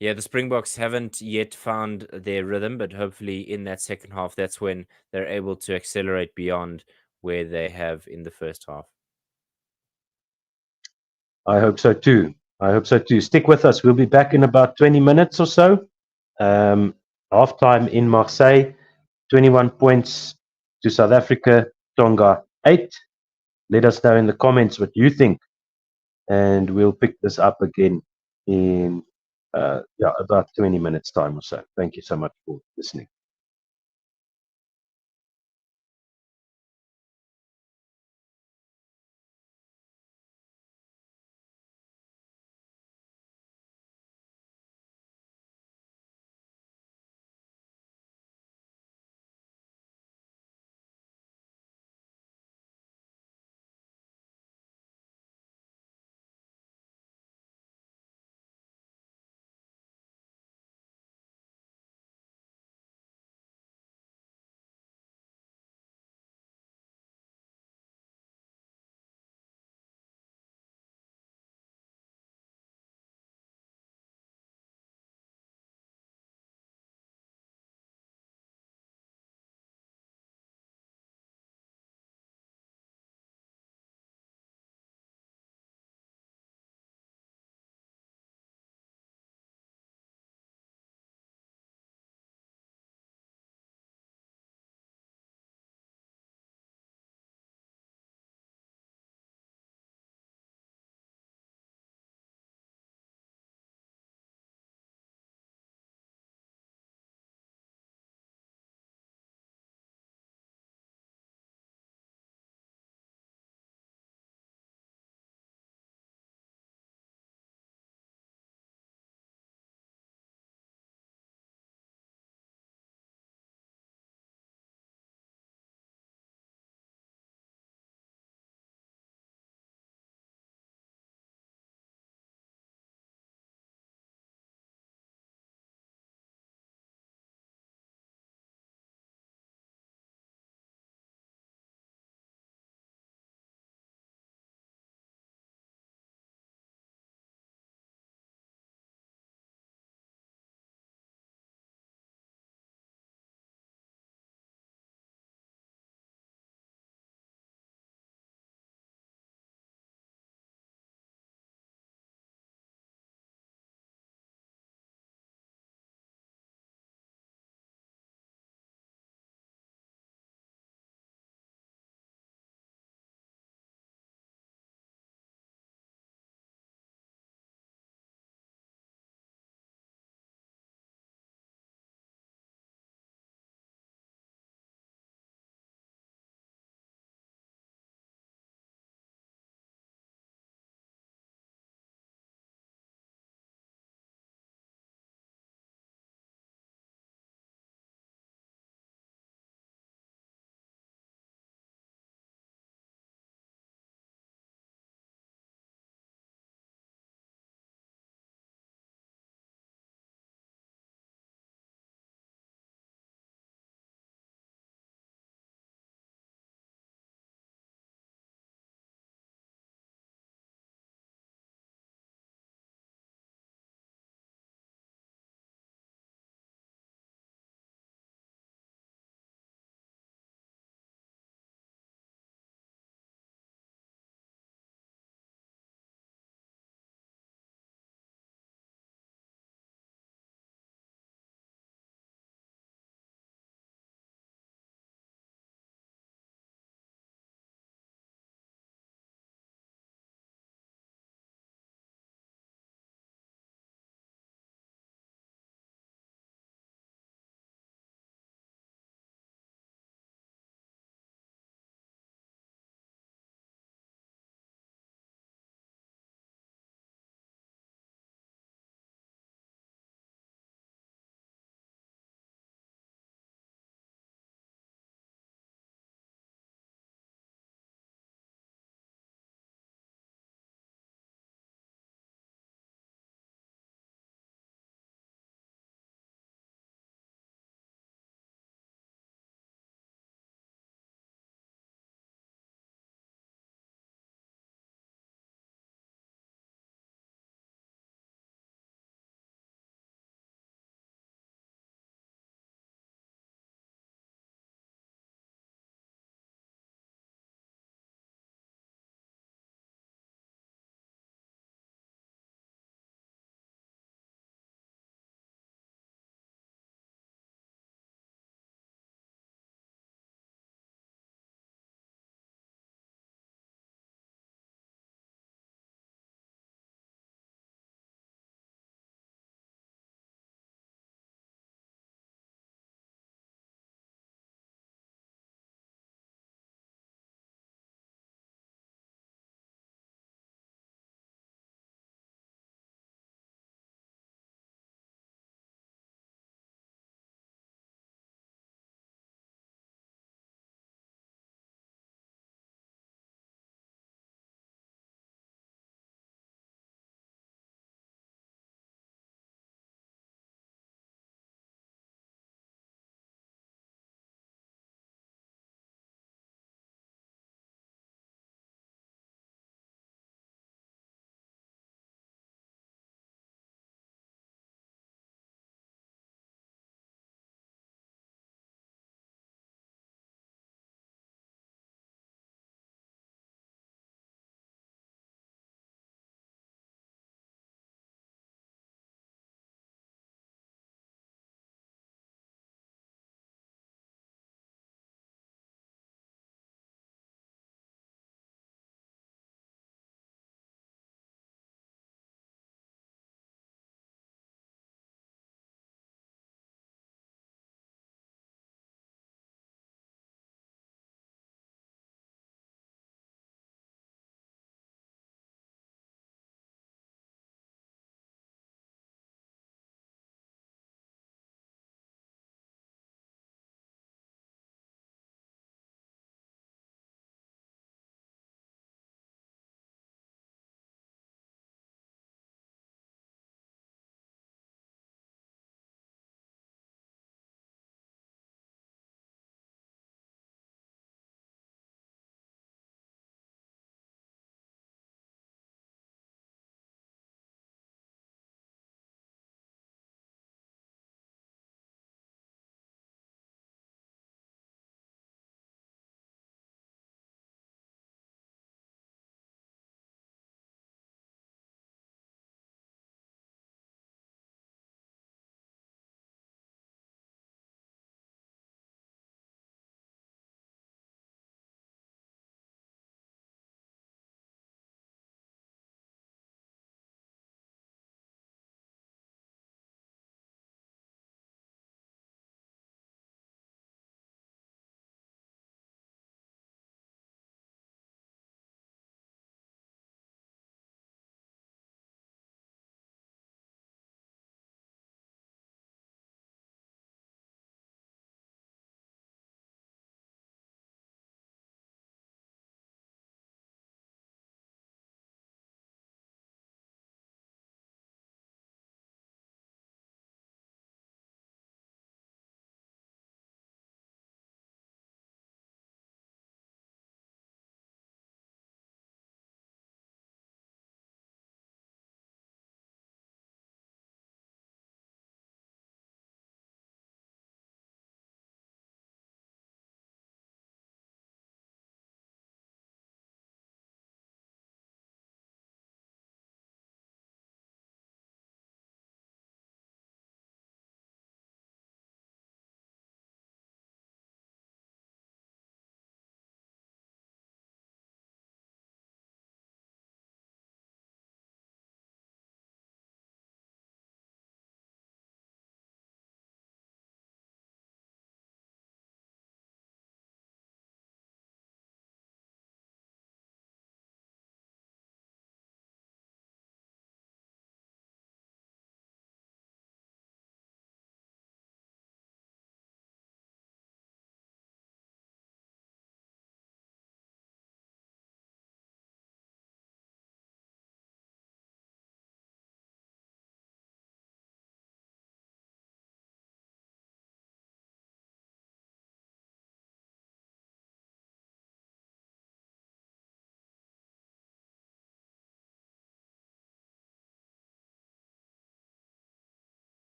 Yeah, the Springboks haven't yet found their rhythm, but hopefully in that second half, that's when they're able to accelerate beyond where they have in the first half. I hope so too. I hope so too. Stick with us. We'll be back in about 20 minutes or so. Um, Halftime in Marseille, 21 points to South Africa, Tonga 8. Let us know in the comments what you think, and we'll pick this up again in about 20 minutes time or so. Thank you so much for listening.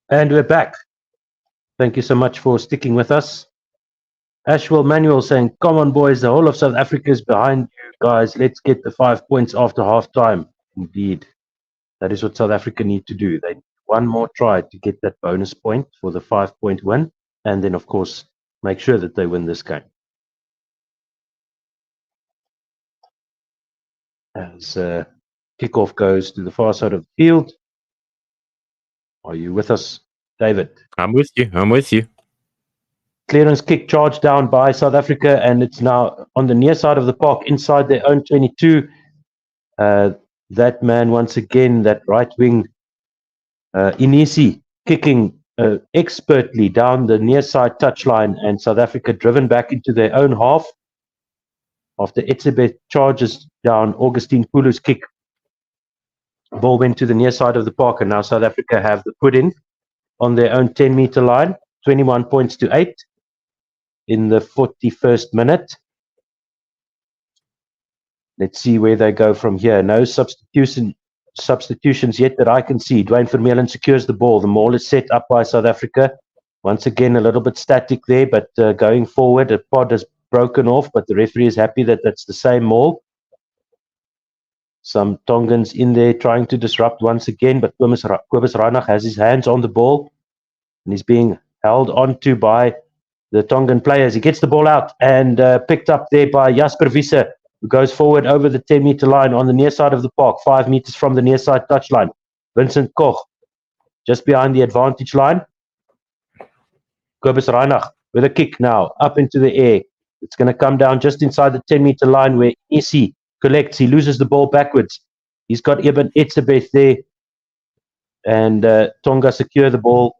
And we're back. Thank you so much for sticking with us. Ashwell Manuel saying, come on, boys, the whole of South Africa is behind you guys. Let's get the 5 points after half time. Indeed, that is what South Africa need to do. They need one more try to get that bonus point for the 5 point win. And then, of course, make sure that they win this game. As kickoff goes to the far side of the field. Are you with us, David? I'm with you. I'm with you. Clearance kick charged down by South Africa, and it's now on the near side of the park inside their own 22. That man, once again, that right wing, Inisi, kicking expertly down the near side touchline, and South Africa driven back into their own half. After Etzebeth charges down Augustine Pulu's kick, ball went to the near side of the park, and now South Africa have the put in on their own 10-meter line, 21 points to 8 in the 41st minute. Let's see where they go from here. No substitutions yet that I can see. Dwayne Vermeulen secures the ball. The maul is set up by South Africa. Once again, a little bit static there, but going forward, a pod has broken off, but the referee is happy that that's the same maul. Some Tongans in there trying to disrupt once again, but Kobus Reinach has his hands on the ball and he's being held onto by the Tongan players. He gets the ball out and picked up there by Jasper Visser, who goes forward over the 10-meter line on the near side of the park, 5 meters from the near side touchline. Vincent Koch just behind the advantage line. Kobus Reinach with a kick now up into the air. It's going to come down just inside the 10-meter line where Isi collects. He loses the ball backwards. He's got Eben Etzebeth there. And Tonga secure the ball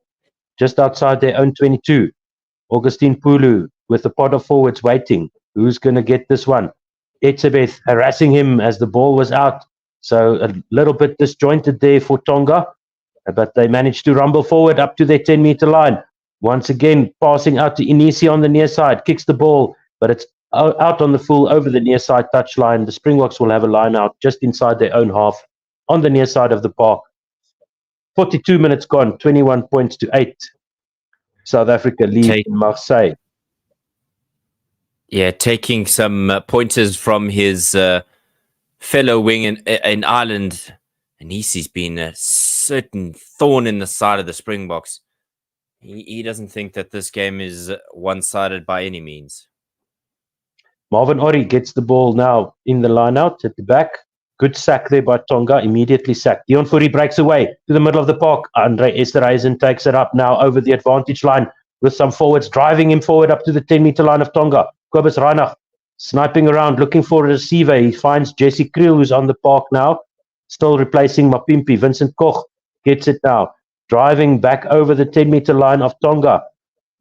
just outside their own 22. Augustine Pulu with the pod of forwards waiting. Who's going to get this one? Etzebeth harassing him as the ball was out. So a little bit disjointed there for Tonga. But they managed to rumble forward up to their 10-meter line. Once again, passing out to Inisi on the near side. Kicks the ball, but it's out on the full over the near side touchline. The Springboks will have a line out just inside their own half on the near side of the park. 42 minutes gone, 21 points to 8. South Africa lead in Marseille. Yeah, taking some pointers from his fellow wing in Ireland. And he's been a certain thorn in the side of the Springboks. He doesn't think that this game is one-sided by any means. Marvin Ori gets the ball now in the line-out at the back. Good sack there by Tonga, immediately sacked. Dion Fourie breaks away to the middle of the park. Andre Esterhuizen takes it up now over the advantage line with some forwards driving him forward up to the 10-meter line of Tonga. Kobus Reinach sniping around, looking for a receiver. He finds Jesse Kriel, who's on the park now, still replacing Mapimpi. Vincent Koch gets it now, driving back over the 10-meter line of Tonga.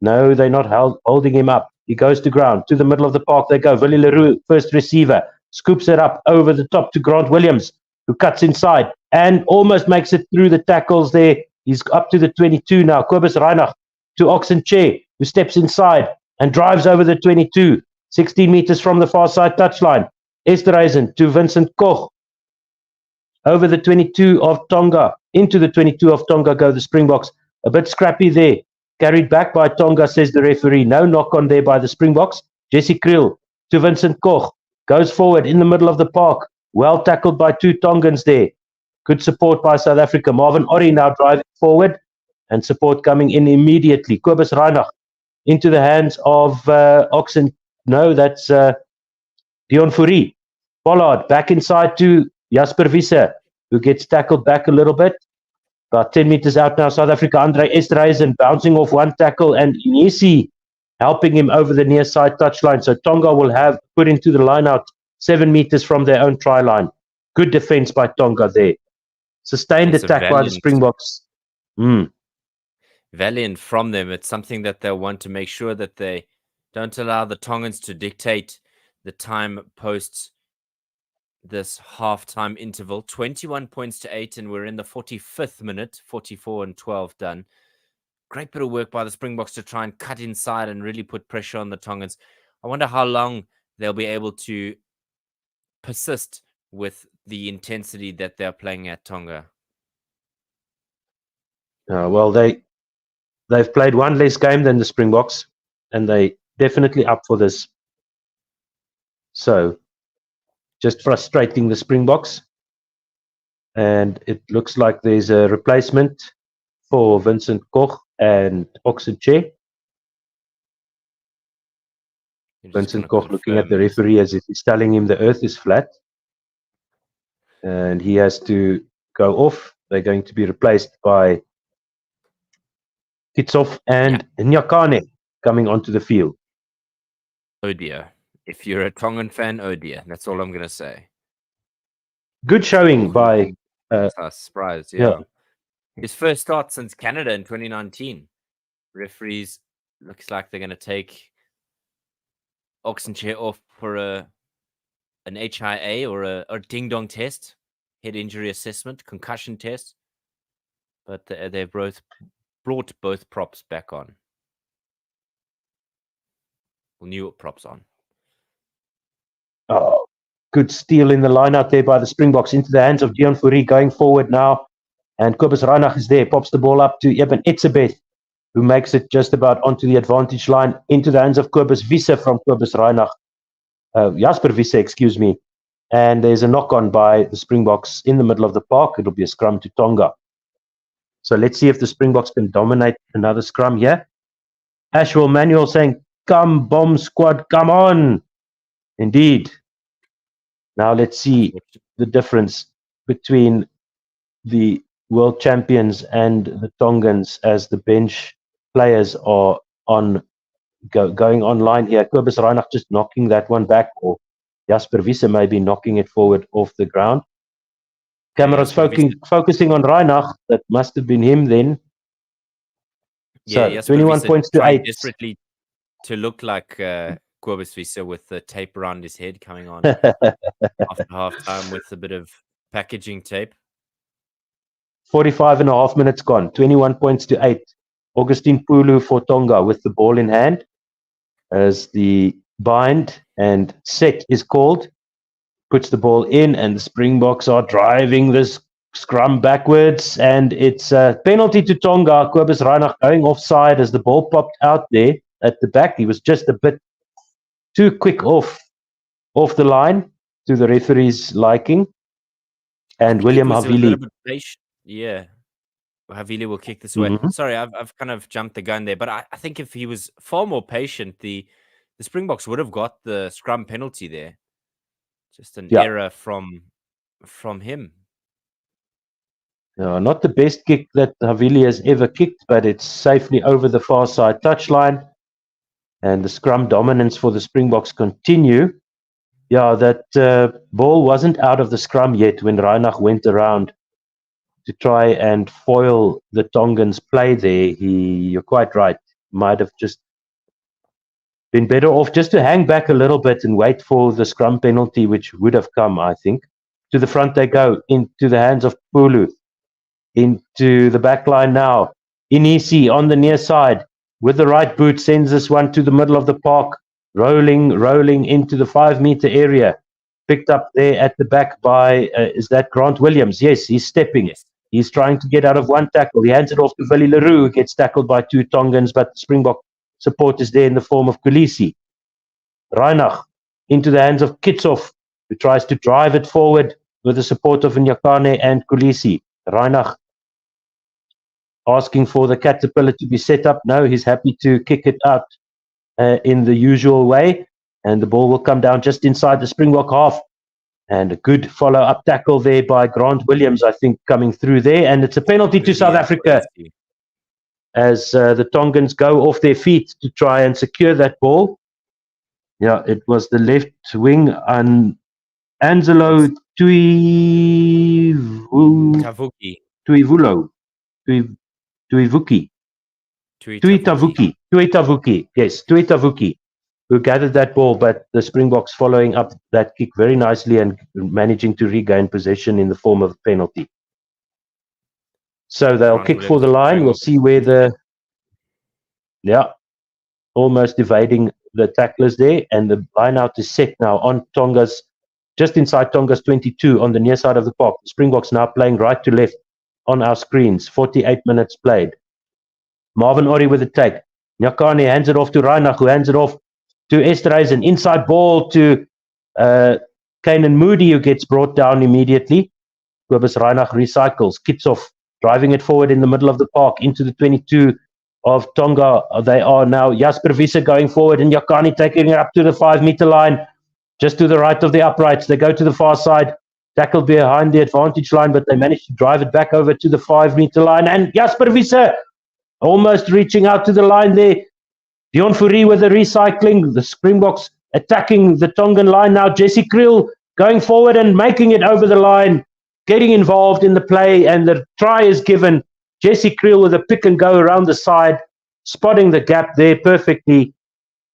No, they're not holding him up. He goes to ground. To the middle of the park they go. Willie Leroux, first receiver, scoops it up over the top to Grant Williams, who cuts inside and almost makes it through the tackles there. He's up to the 22 now. Kobus Reinach to Oxenche, who steps inside and drives over the 22, 16 meters from the far side touchline. Esterhuizen to Vincent Koch. Over the 22 of Tonga, into the 22 of Tonga go the Springboks. A bit scrappy there. Carried back by Tonga, says the referee. No knock on there by the Springboks. Jesse Kriel to Vincent Koch. Goes forward in the middle of the park. Well tackled by 2 Tongans there. Good support by South Africa. Marvin Ori now driving forward. And support coming in immediately. Kobus Reinach into the hands of Oxen. No, that's Dion Fourie. Pollard back inside to Jasper Visser, who gets tackled back a little bit. About 10 meters out now, South Africa. Andre Esterhuizen bouncing off one tackle and Inisi helping him over the near side touchline. So Tonga will have put into the line out 7 meters from their own try line. Good defense by Tonga there. Sustained attack by the Springboks. Valiant from them. It's something that they want to make sure that they don't allow the Tongans to dictate the time post this halftime interval. 21 points to 8, and we're in the 45th minute, 44-12 done. Great bit of work by the Springboks to try and cut inside and really put pressure on the Tongans. I wonder how long they'll be able to persist with the intensity that they're playing at Tonga. Well, they they've played one less game than the Springboks, and they definitely up for this. So, just frustrating the Springboks. And it looks like there's a replacement for Vincent Koch and Oxenche. Vincent Koch looking at the referee as if he's telling him the earth is flat. And he has to go off. They're going to be replaced by Kitsov and Nyakane coming onto the field. Oh dear. If you're a Tongan fan, oh dear. That's all I'm going to say. Good showing by... surprise, yeah. His first start since Canada in 2019. Referees, looks like they're going to take Oxenchair off for an HIA or a ding-dong test, head injury assessment, concussion test. But they've both brought both props back on. Well, new props on. Oh, good steal in the line out there by the Springboks into the hands of Dion Fourie going forward now. And Kobus Reinach is there, pops the ball up to Eben Etzebeth, who makes it just about onto the advantage line, into the hands of Kobus Wiese from Kobus Reinach. Jasper Wiese, excuse me. And there's a knock-on by the Springboks in the middle of the park. It'll be a scrum to Tonga. So let's see if the Springboks can dominate another scrum here. Ashwell Manuel saying, "Come, bomb squad, come on." Indeed. Now let's see the difference between the world champions and the Tongans as the bench players are going online here. Kobus Reinach just knocking that one back, or Jasper Wiese maybe knocking it forward off the ground. Cameras focusing on Reinach. That must have been him then. Yeah, so 21 points to 8. Desperately to look like Kobus Wiese with the tape around his head coming on after halftime with a bit of packaging tape. 45 and a half minutes gone. 21 points to 8. Augustine Pulu for Tonga with the ball in hand as the bind and set is called. Puts the ball in, and the Springboks are driving this scrum backwards, and it's a penalty to Tonga. Kobus Reinach going offside as the ball popped out there at the back. He was just a bit too quick off the line to the referee's liking. And William Havili. Yeah, Havili will kick this away. Sorry, I've kind of jumped the gun there, but I think if he was far more patient, the Springboks would have got the scrum penalty there. Just an error from him. Not the best kick that Havili has ever kicked, but it's safely over the far side touchline. And the scrum dominance for the Springboks continue. Yeah, that ball wasn't out of the scrum yet when Reinach went around to try and foil the Tongans' play there. You're quite right, might have just been better off just to hang back a little bit and wait for the scrum penalty, which would have come, I think. To the front they go, into the hands of Pulu. Into the back line now. Inisi on the near side with the right boot sends this one to the middle of the park. Rolling into the 5-meter area. Picked up there at the back by, is that Grant Williams? Yes, he's stepping. Yes. He's trying to get out of one tackle. He hands it off to Willie Leroux, who gets tackled by 2 Tongans, but the Springbok support is there in the form of Kulisi. Reinach into the hands of Kitsov, who tries to drive it forward with the support of Nyakane and Kulisi. Reinach asking for the caterpillar to be set up. No, he's happy to kick it out in the usual way, and the ball will come down just inside the Springbok half. And a good follow-up tackle there by Grant Williams, I think, coming through there. And it's a penalty to South Africa as the Tongans go off their feet to try and secure that ball. Yeah, it was the left wing, Angelo Tuivuki. Yes, Tuitavuki, who gathered that ball, but the Springboks following up that kick very nicely and managing to regain possession in the form of a penalty. So they'll kick for the line. We'll see where almost evading the tacklers there, and the line out is set now on Tonga's, just inside Tonga's 22 on the near side of the park. The Springboks now playing right to left on our screens. 48 minutes played. Marvin Ori with the take. Nyakane hands it off to Reinach, who hands it off to Esterhuizen. Inside ball to Kanan Moody, who gets brought down immediately. Kobus Reinach recycles. Kitsoff driving it forward in the middle of the park into the 22 of Tonga. They are now Jasper Wiese going forward and Nyakane taking it up to the 5-meter line. Just to the right of the uprights. They go to the far side. Tackled behind the advantage line, but they managed to drive it back over to the 5-meter line. And Jasper Wiese almost reaching out to the line there. Dion Fourie with the recycling. The Springboks attacking the Tongan line now. Jesse Kriel going forward and making it over the line, getting involved in the play, and the try is given. Jesse Kriel with a pick and go around the side, spotting the gap there perfectly.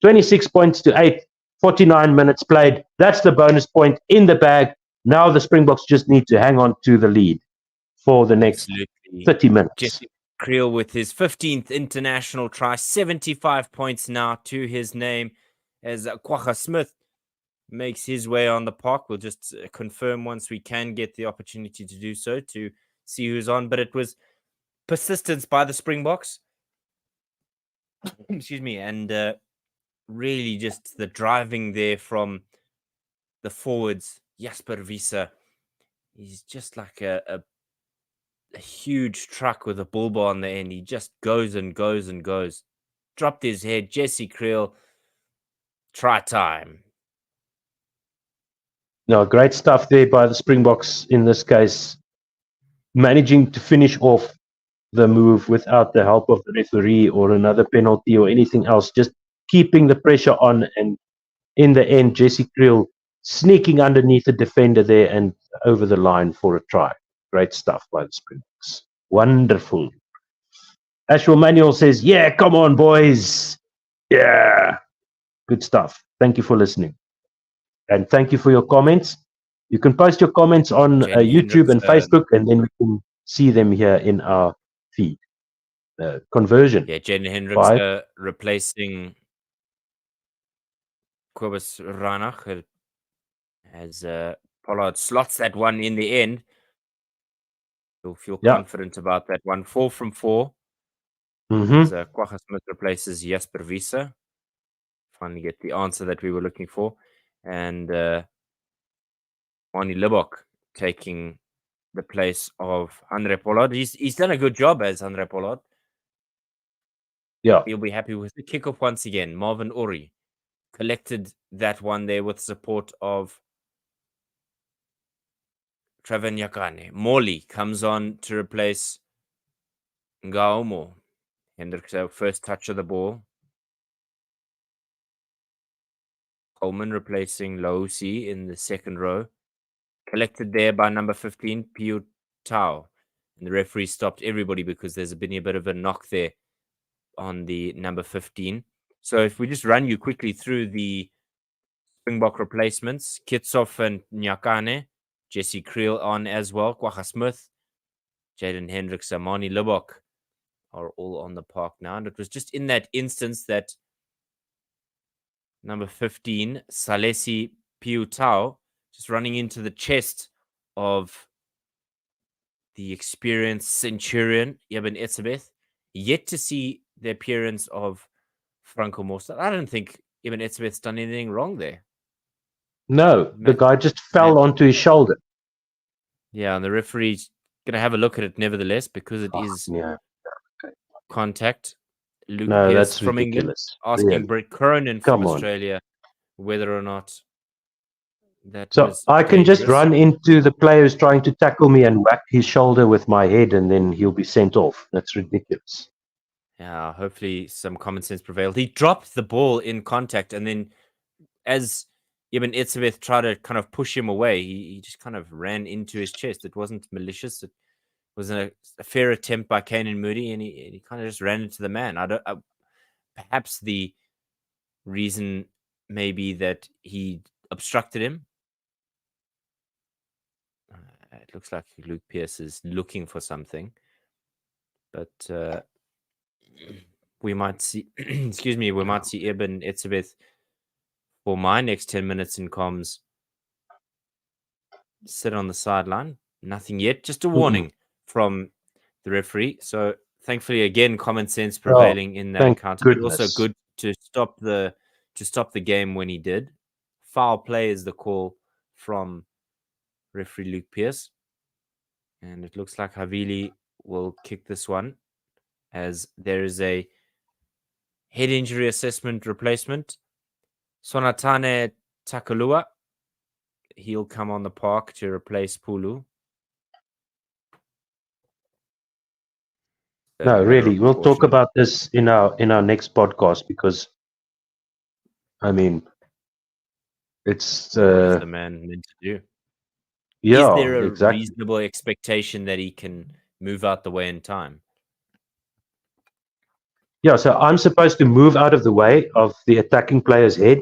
26 points to 8, 49 minutes played. That's the bonus point in the bag. Now the Springboks just need to hang on to the lead for the next 30 minutes. Jesse Kriel with his 15th international try, 75 points now to his name as Kwagga Smith makes his way on the park. We'll just confirm once we can get the opportunity to do so to see who's on. But it was persistence by the Springboks. Excuse me. And really just the driving there from the forwards. Jasper Wiese. He's just like a huge truck with a bull bar on the end. He just goes and goes and goes. Dropped his head. Jesse Kriel. Try time. No, great stuff there by the Springboks in this case. Managing to finish off the move without the help of the referee or another penalty or anything else. Just keeping the pressure on. And in the end, Jesse Kriel sneaking underneath the defender there and over the line for a try. Great stuff by the Springboks. Wonderful. Ashwell Manuel says, yeah, come on, boys. Yeah. Good stuff. Thank you for listening. And thank you for your comments. You can post your comments on YouTube and Facebook, and then we can see them here in our feed. Conversion. Yeah, Jaden Hendricks replacing Kobus Reinach as Pollard slots that one in the end. You'll feel confident about that one. 4 from 4. As Kwagga Smith replaces Jasper Wiese. Finally get the answer that we were looking for. And Arnie Libok taking the place of Andre Pollard. He's done a good job as Andre Pollard. Yeah. He'll be happy with the kickoff once again. Marvin Ori collected that one there with support of Trevor Nyakane. Morley comes on to replace Ngaomo. Hendricks, first touch of the ball. Coleman replacing Lausi in the second row. Collected there by number 15, Piu Tau. And the referee stopped everybody because there's been a bit of a knock there on the number 15. So if we just run you quickly through the Springbok replacements, Kitsoff and Nyakane, Jesse Kriel on as well, Kwagga Smith, Jaden Hendricks, Amani Libok are all on the park now. And it was just in that instance that number 15, Salesi Piutau, just running into the chest of the experienced Centurion, Eben Etzebeth. Yet to see the appearance of Franco Mostert. I don't think Eben Etzebeth's done anything wrong there. No, the guy just fell onto his shoulder. Yeah, and the referee's going to have a look at it nevertheless because it is contact. Luke Pierce from ridiculous. England asking Brett Cronin from Australia whether or not that was I can just run into the player who's trying to tackle me and whack his shoulder with my head, and then he'll be sent off. That's ridiculous. Yeah, hopefully some common sense prevailed. He dropped the ball in contact, and then as Eben Etzebeth tried to kind of push him away, he just kind of ran into his chest. It wasn't malicious. It was a fair attempt by Kanan Moody, and he kind of just ran into the man. Perhaps the reason may be that he obstructed him. It looks like Luke Pierce is looking for something, but we might see. Excuse me, we might see Eben Etzebeth for my next 10 minutes in comms sit on the sideline. Nothing yet, just a warning from the referee. So Thankfully, again, common sense Oh, prevailing in that thank encounter, but also goodness. good to stop the game when he did. Foul play is the call from referee Luke Pierce, and it looks like Havili will kick this one as there is a head injury assessment replacement. Sonatane Takalua, he'll come on the park to replace Pulu. No, Matter really, of we'll talk precaution. about this in our next podcast because I mean it's What is the man meant to do? Is yeah, there a exactly. reasonable expectation that he can move out the way in time? Yeah, so I'm supposed to move out of the way of the attacking player's head.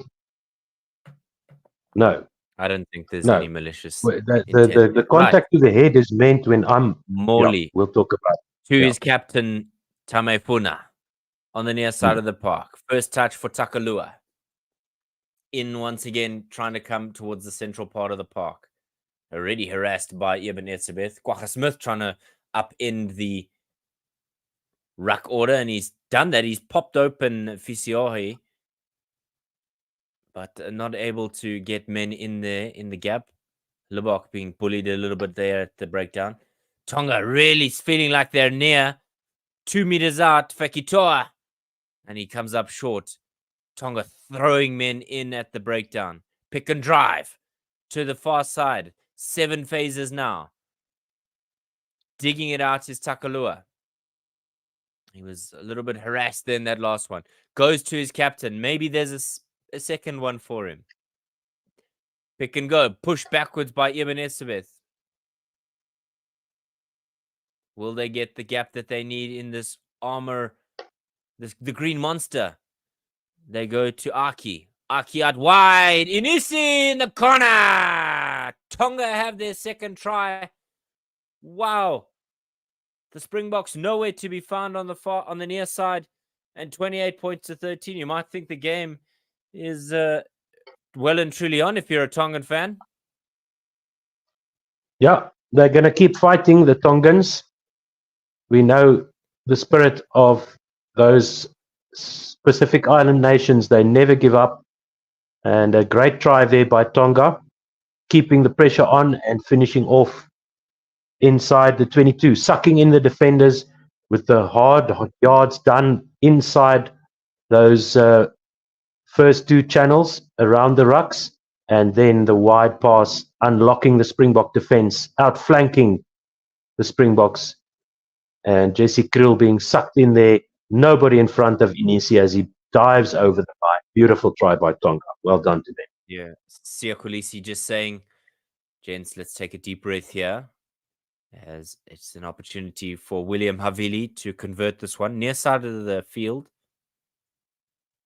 No, I don't think there's any no. malicious The intent the there. Right. contact to the head is meant when I'm. Yeah, Morley we'll talk about. to Yeah. his captain, Tamefuna, on the near side Mm. of the park. First touch for Takalua. In once again, trying to come towards the central part of the park. Already harassed by Ibn Etzebeth. Quagga Smith trying to upend the ruck order, and he's done that. He's popped open Fisiohi, but not able to get men in there in the gap. Lubbock being bullied a little bit there at the breakdown. Tonga really feeling like they're near 2 meters out. Fekitoa, and he comes up short. Tonga throwing men in at the breakdown. Pick and drive to the far side. 7 phases now. Digging it out is Takalua. He was a little bit harassed then that last one. Goes to his captain. Maybe there's a second one for him. Pick and go. Push backwards by Ibn Esabeth. Will they get the gap that they need in this armor? The green monster. They go to Aki. Aki out wide. Inisi in the corner. Tonga have their second try. Wow. The Springboks nowhere to be found on the near side, and 28 points to 13. You might think the game is well and truly on if you're a Tongan fan. Yeah, they're going to keep fighting the Tongans. We know the spirit of those Pacific Island nations. They never give up. And a great try there by Tonga, keeping the pressure on and finishing off inside the 22, sucking in the defenders with the hard yards done inside those first 2 channels around the rucks, and then the wide pass, unlocking the Springbok defense, outflanking the Springboks, and Jesse Krill being sucked in there. Nobody in front of Inisi as he dives over the line. Beautiful try by Tonga. Well done to them. Yeah. Sia Kolisi just saying, gents, let's take a deep breath here, as it's an opportunity for William Havili to convert this one near side of the field,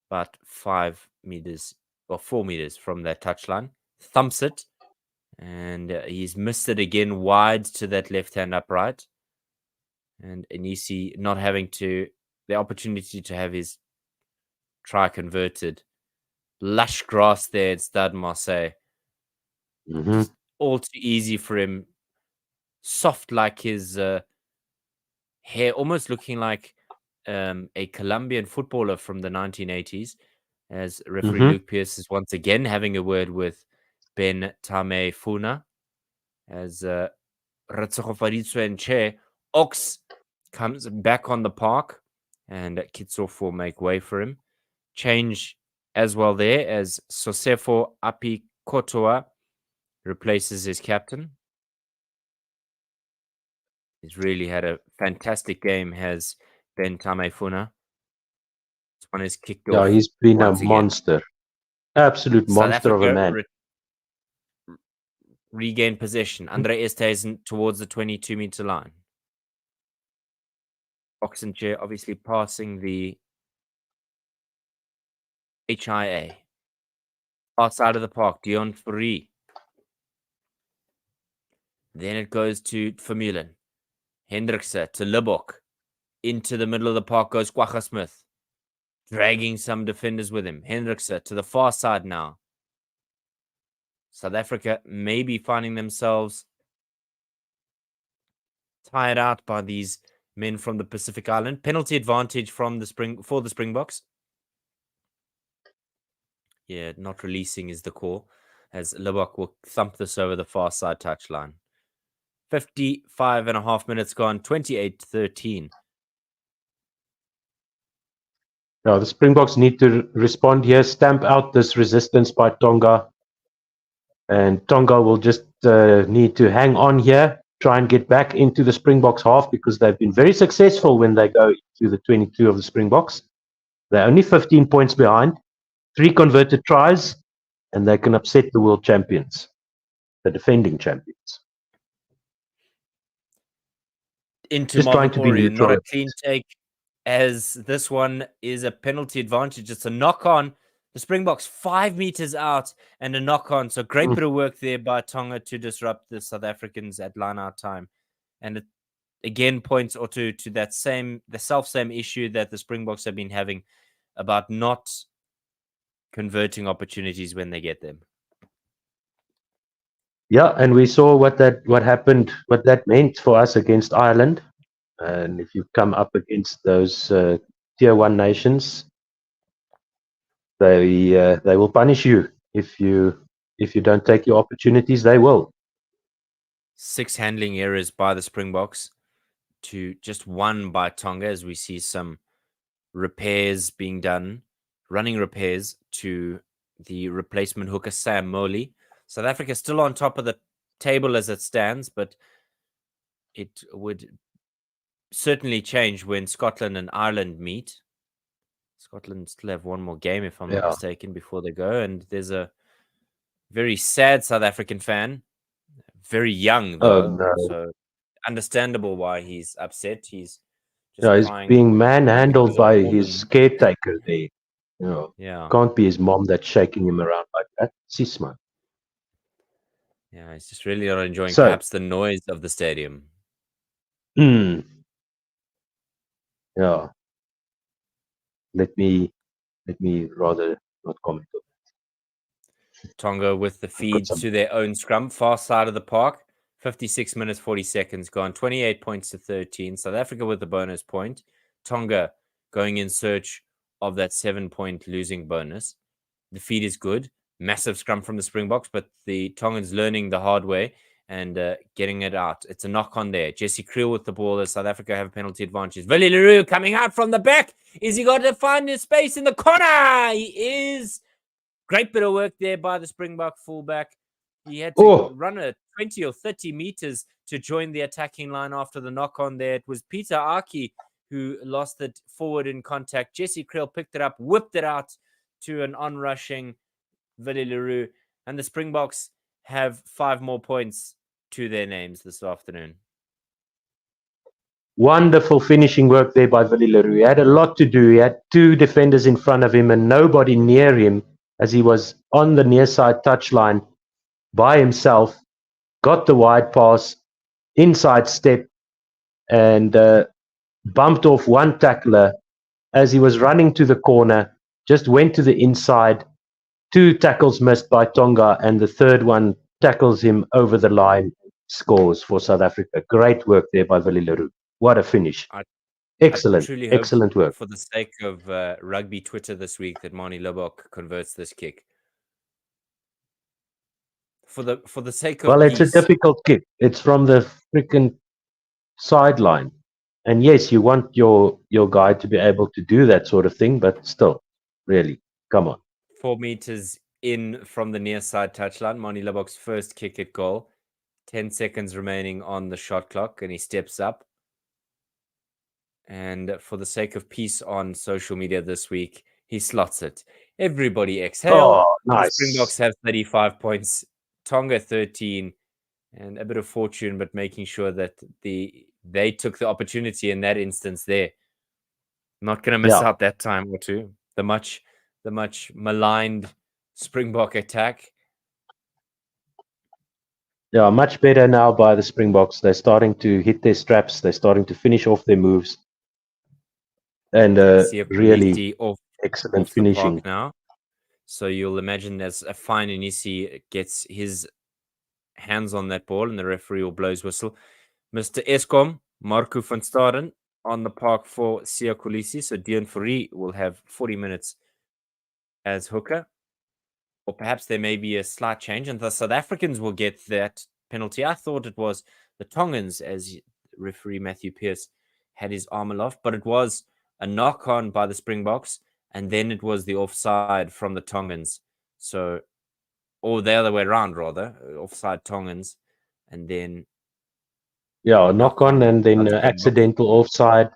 but 5 meters or 4 meters from that touchline. Thumps it, and he's missed it again wide to that left hand upright. And Inisi not having the opportunity to have his try converted. Lush grass there at Stade Marseille. Mm-hmm. Just all too easy for him. Soft like his hair, almost looking like a Colombian footballer from the 1980s. As referee Mm-hmm. Luke Pierce is once again having a word with Ben Tame Funa. As Ratsogofaritsu and Che Ox comes back on the park, and Kitsof will make way for him. Change as well there as Sosefo Api Kotoa replaces his captain. He's really had a fantastic game, has Ben Tamefuna. This one is kicked Yeah, off he's been a once again. monster. Absolute South monster of a Africa man. regain possession. Andre Esthuizen towards the 22-meter line. Oxenchair obviously passing the HIA. Outside of the park, Dion Fourie. Then it goes to Vermeulen. Hendrikse to Lubbock. Into the middle of the park goes Quagga Smith. Dragging some defenders with him. Hendrikse to the far side now. South Africa may be finding themselves tired out by these men from the Pacific Island. Penalty advantage for the Springboks. Yeah, not releasing is the call, as Lubbock will thump this over the far side touchline. 55.5 minutes gone, 28-13. Now, the Springboks need to respond here, stamp out this resistance by Tonga. And Tonga will just need to hang on here, try and get back into the Springboks half, because they've been very successful when they go to the 22 of the Springboks. They're only 15 points behind, 3 converted tries, and they can upset the world champions, the defending champions. Into Just trying to be Marvin neutral. Not a clean take, as this one is a penalty advantage. It's a knock on. The Springboks 5 meters out and a knock on. So great bit of work there by Tonga to disrupt the South Africans at line out time. And it again points to that same issue that the Springboks have been having about not converting opportunities when they get them. Yeah, and we saw what that meant for us against Ireland. And if you come up against those tier 1 nations, they will punish you if you don't take your opportunities. They will. 6 handling errors by the Springboks to just 1 by Tonga, as we see some repairs being done, running repairs to the replacement hooker Sam Moley. South Africa still on top of the table as it stands, but it would certainly change when Scotland and Ireland meet. Scotland still have one more game, if I'm not mistaken, before they go. And there's a very sad South African fan, very young though, so understandable why he's upset. He's just he's being manhandled by his caretaker there. Can't be his mom that's shaking him around like that. Sis, man. Yeah, he's just really not enjoying perhaps the noise of the stadium. Yeah. Let me rather not comment on that. Tonga with the feed to their own scrum, far side of the park. 56 minutes, 40 seconds gone. 28 points to 13. South Africa with the bonus point. Tonga going in search of that 7-point losing bonus. The feed is good. Massive scrum from the Springboks, but the Tongans learning the hard way and getting it out. It's a knock on there. Jesse Creel with the ball as South Africa have a penalty advantage. Willie Leroux coming out from the back. Is he got to find his space in the corner? He is. Great bit of work there by the Springbok fullback. He had to run a 20 or 30 meters to join the attacking line after the knock on there. It was Peter Aki who lost it forward in contact. Jesse Creel picked it up, whipped it out to an onrushing Willie Leroux. And the Springboks have 5 more points to their names this afternoon. Wonderful finishing work there by Willie Leroux. He had a lot to do. He had 2 defenders in front of him and nobody near him, as he was on the near side touchline by himself, got the wide pass, inside step, and bumped off one tackler as he was running to the corner, just went to the inside. 2 tackles missed by Tonga, and the third one tackles him over the line, scores for South Africa. Great work there by Willie Leroux. What a finish. Excellent, excellent work. For the sake of rugby Twitter this week, that Manie Lubbock converts this kick. For the sake of Well, it's a difficult kick. It's from the freaking sideline. And yes, you want your guy to be able to do that sort of thing, but still, really, come on. 4 meters in from the near side touchline. Manie Lubbock's first kick at goal. 10 seconds remaining on the shot clock, and he steps up. And for the sake of peace on social media this week, he slots it. Everybody exhale. Oh, nice. The Springboks have 35 points. Tonga 13, and a bit of fortune, but making sure that they took the opportunity in that instance there. Not going to miss out that time or two. The much maligned Springbok attack. Yeah, much better now by the Springboks. They're starting to hit their straps. They're starting to finish off their moves. And really excellent finishing now. So you'll imagine as a fine Inisi gets his hands on that ball and the referee will blow his whistle. Mr. Eskom, Marco van Staden, on the park for Siya Kolisi. So Dion Fourie will have 40 minutes as hooker. Or perhaps there may be a slight change, and the South Africans will get that penalty. I thought it was the Tongans, as referee Matthew Pearce had his arm aloft, but it was a knock on by the Springboks, and then it was the offside from the Tongans. So, or the other way around, rather, offside Tongans, and then knock on, and then Springboks. accidental offside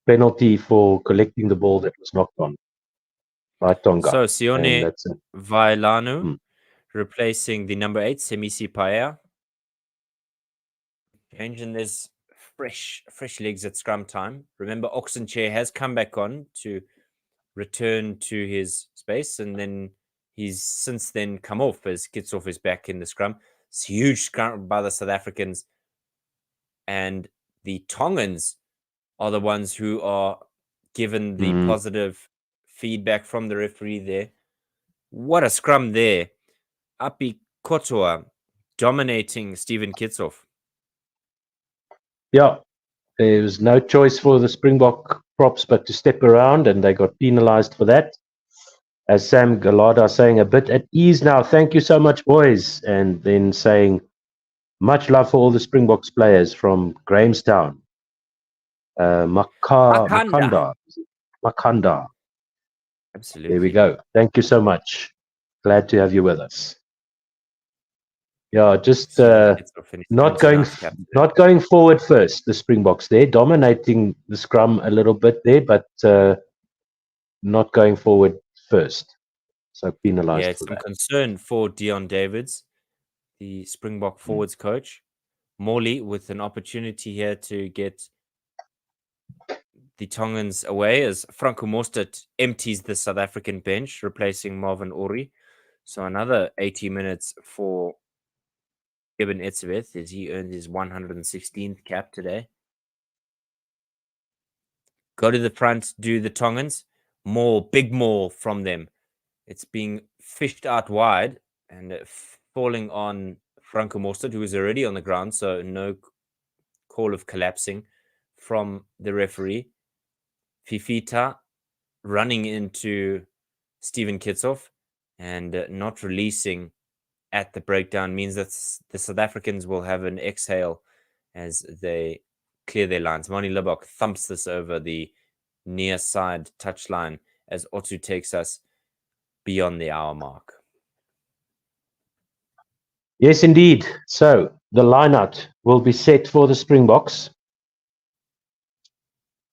penalty for collecting the ball that was knocked on by Tonga. So And Sione that's it. Vailanu replacing the number 8, Semisi Paea. Change, and there's fresh legs at scrum time. Remember, Oxenchair has come back on to return to his space, and then he's since then come off as Kitsoff is back in the scrum. It's a huge scrum by the South Africans, and the Tongans are the ones who are given the positive feedback from the referee there. What a scrum there. Api Kotoa dominating Stephen Kitsoff. Yeah, there was no choice for the Springbok props but to step around, and they got penalized for that. As Sam Galada saying, a bit at ease now. Thank you so much, boys. And then saying, much love for all the Springboks players from Grahamstown. Makanda. Absolutely. There we go. Thank you so much. Glad to have you with us. Yeah, just not going forward first. The Springboks there dominating the scrum a little bit there, but not going forward first. So penalised. Yeah, it's some concern for Dion Davids, the Springbok forwards coach. Morley with an opportunity here to get the Tongans away as Franco Mostert empties the South African bench, replacing Marvin Ori. So another 80 minutes for Gibbon Etzebeth as he earned his 116th cap today. Go to the front, do the Tongans. Big more from them. It's being fished out wide and falling on Franco Mostert, who is already on the ground, so no call of collapsing from the referee. Fifita running into Stephen Kitsoff and not releasing at the breakdown means that the South Africans will have an exhale as they clear their lines. Mani Libok thumps this over the near side touchline as Otu takes us beyond the hour mark. Yes, indeed. So the lineout will be set for the Springboks.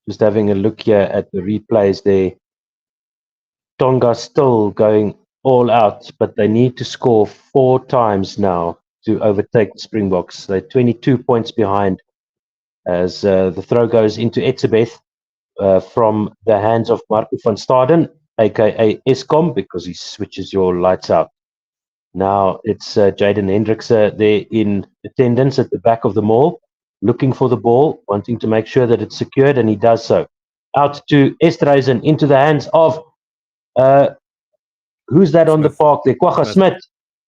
Just having a look here at the replays there. Tonga still going all out, but they need to score 4 times now to overtake the Springboks. They're 22 points behind as the throw goes into Etzebeth from the hands of Marco van Staden, aka Eskom, because he switches your lights out. Now it's Jaden Hendrikse there in attendance at the back of the mall, looking for the ball, wanting to make sure that it's secured, and he does so. Out to Esterhuizen, into the hands of who's that on the park there? Kwagga Smith.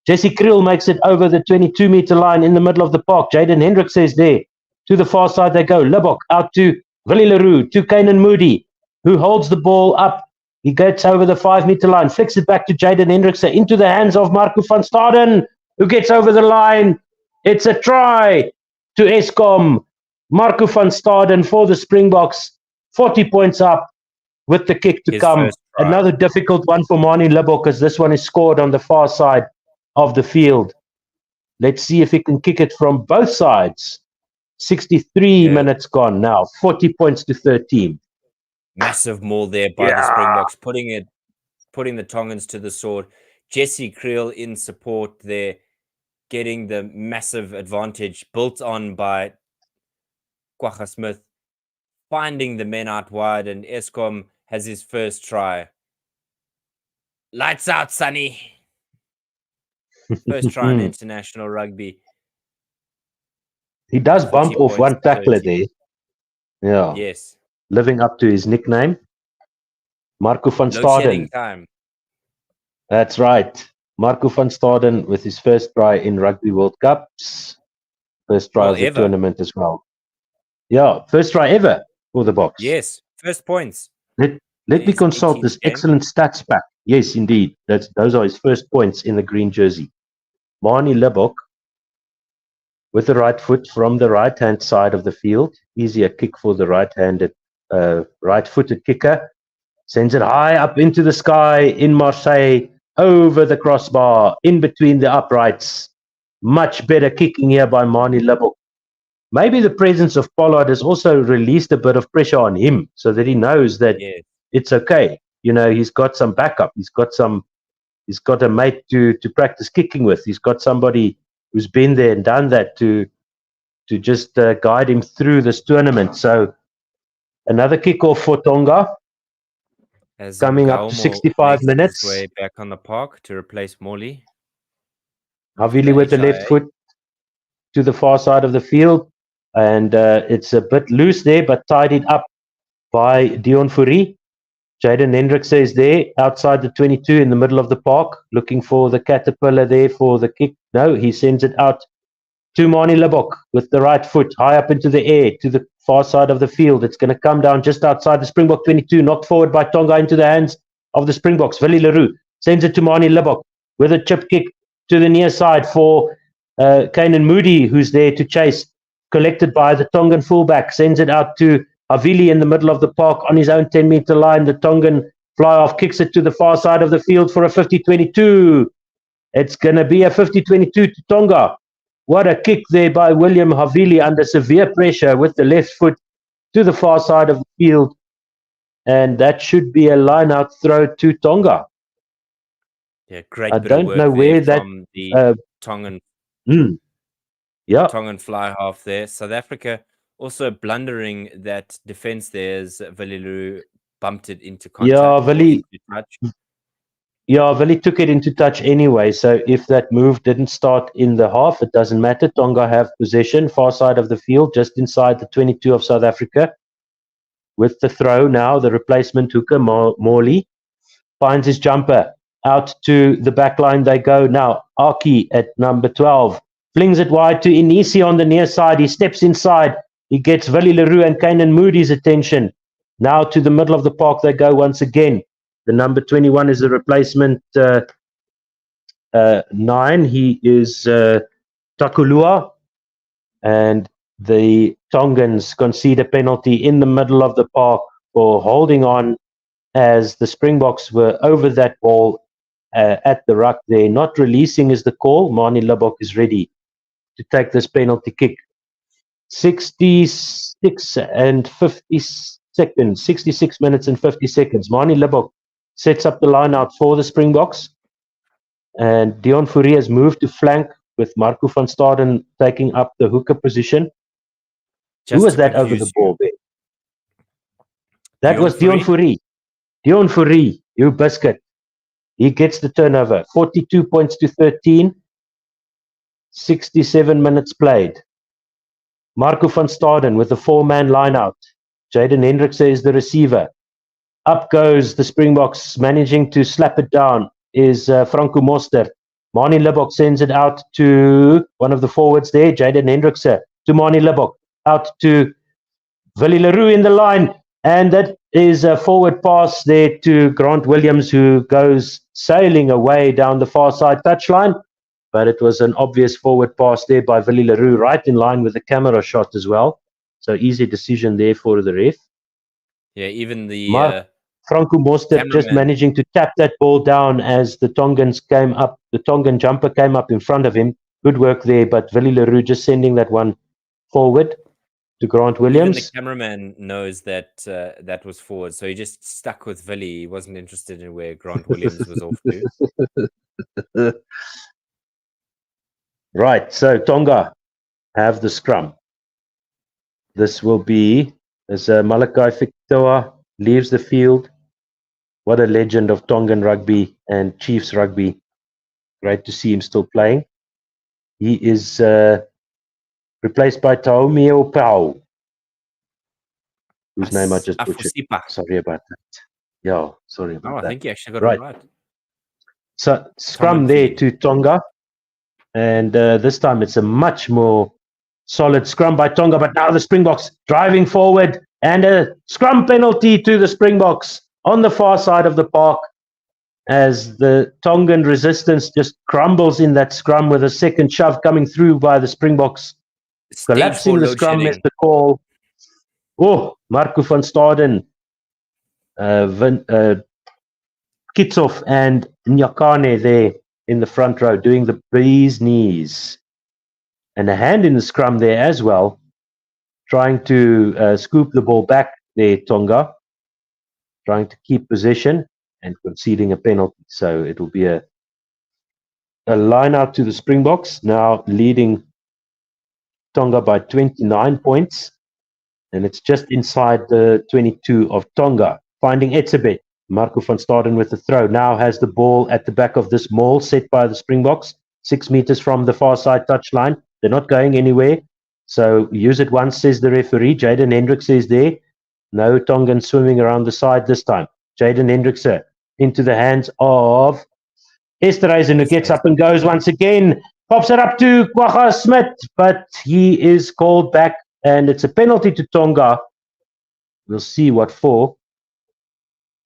Jesse Kriel makes it over the 22-meter line in the middle of the park. Jaden Hendricks says there. To the far side they go. Libok out to Willie Leroux, to Kanan Moody, who holds the ball up. He gets over the 5-meter line, flicks it back to Jaden Hendricks into the hands of Marco van Staden, who gets over the line. It's a try to Eskom. Marco van Staden for the Springboks, 40 points up with the kick to come. Another difficult one for Mani Libok, as this one is scored on the far side of the field. Let's see if he can kick it from both sides. 63 minutes gone now, 40 points to 13. Massive maul there by the Springboks, putting the Tongans to the sword. Jesse Kriel in support there, getting the massive advantage built on by Kwagga Smith, finding the men out wide, and Eskom has his first try. Lights out, Sonny. First try in international rugby. He does bump off one tackler there. Yeah. Yes. Living up to his nickname. Marco van Staden. Time. That's right. Marco van Staden with his first try in Rugby World Cups. First try of the tournament as well. Yeah, first try ever. for the Boks. Yes, first points. Let me His consult 18th this game. excellent stats pack. Yes, indeed. Those are his first points in the green jersey. Manie Libbok with the right foot from the right-hand side of the field. Easier kick for the right-footed kicker. Sends it high up into the sky in Marseille, over the crossbar, in between the uprights. Much better kicking here by Manie Libbok. Maybe the presence of Pollard has also released a bit of pressure on him so that he knows that it's okay. You know, he's got some backup. He's got a mate to practice kicking with. He's got somebody who's been there and done that to just guide him through this tournament. So another kickoff for Tonga. As coming up to 65 minutes. His way back on the park to replace Morley. Havili with the left foot to the far side of the field. And it's a bit loose there, but tidied up by Dion Fourie. Jaden Hendrikse is there outside the 22 in the middle of the park, looking for the caterpillar there for the kick. No, he sends it out to Manie Libbok with the right foot high up into the air to the far side of the field. It's going to come down just outside the Springbok 22, knocked forward by Tonga into the hands of the Springboks. Willie Leroux sends it to Manie Libbok with a chip kick to the near side for Kainan Moody, who's there to chase. Collected by the Tongan fullback, sends it out to Havili in the middle of the park on his own 10-meter line. The Tongan fly-off kicks it to the far side of the field for a 50-22. It's going to be a 50-22 to Tonga. What a kick there by William Havili under severe pressure with the left foot to the far side of the field. And that should be a line-out throw to Tonga. Yeah, great. I don't know where that... the Tongan... Yeah. Tongan fly half there. South Africa also blundering that defense there as Valilu bumped it into contact. Vili took it into touch anyway. So if that move didn't start in the half, it doesn't matter. Tonga have possession, far side of the field, just inside the 22 of South Africa. With the throw now, the replacement hooker, Morley, finds his jumper. Out to the back line they go now. Aki at number 12. Flings it wide to Inisi on the near side. He steps inside. He gets Willie Leroux and Kainan Moody's attention. Now to the middle of the park they go once again. The number 21 is the replacement 9. He is Takulua. And the Tongans concede a penalty in the middle of the park for holding on as the Springboks were over that ball at the ruck there. Not releasing is the call. Manie Libbok is ready to take this penalty kick. 66 and 50 seconds, 66 minutes and 50 seconds. Manie Libbok sets up the line out for the Springboks. And Dion Fourie has moved to flank with Marco van Staden taking up the hooker position. Who was that over the ball there? That was Dion Fourie. Dion Fourie, you biscuit. He gets the turnover. 42 points to 13. 67 minutes played. Marco van Staden with the 4-man line out. Jaden Hendrikse is the receiver. Up goes the Springboks, managing to slap it down is Franco Moster. Manie Libbok sends it out to one of the forwards there, Jaden Hendrikse, to Manie Libbok. Out to Willie Leroux in the line. And that is a forward pass there to Grant Williams, who goes sailing away down the far side touchline. But it was an obvious forward pass there by Willie Leroux, right in line with the camera shot as well. So easy decision there for the ref. Yeah, even the Franco Mostert just managing to tap that ball down as the Tongans came up. The Tongan jumper came up in front of him. Good work there, but Willie Leroux just sending that one forward to Grant Williams. Even the cameraman knows that that was forward, so he just stuck with Willie. He wasn't interested in where Grant Williams was off to. Right, so Tonga have the scrum. This will be as Malakai Fitoa leaves the field. What a legend of Tongan rugby and Chiefs rugby. Great to see him still playing. He is replaced by Taumio Pau, whose name I just butchered. Sorry about that. Yeah, sorry about that. I think you actually got it right. So scrum there to Tonga. And this time it's a much more solid scrum by Tonga. But now the Springboks driving forward. And a scrum penalty to the Springboks on the far side of the park as the Tongan resistance just crumbles in that scrum with a second shove coming through by the Springboks. Stage 4 Collapsing the load scrum is shedding. the call. Oh, Marco van Staden, Kitshoff and Nyakane there in the front row doing the bee's knees. And a hand in the scrum there as well, trying to scoop the ball back there, Tonga, trying to keep possession and conceding a penalty. So it will be a line out to the Springboks, now leading Tonga by 29 points. And it's just inside the 22 of Tonga. Finding Etzebeth. Marco van Staden with the throw. Now has the ball at the back of this maul set by the Springboks. 6 meters from the far side touchline. They're not going anywhere. So use it once, says the referee. Jaden Hendricks is there. No Tongan swimming around the side this time. Jaden Hendricks into the hands of Esterhuizen, who gets up and goes once again. Pops it up to Kwagga Smith, but he is called back, and it's a penalty to Tonga. We'll see what for.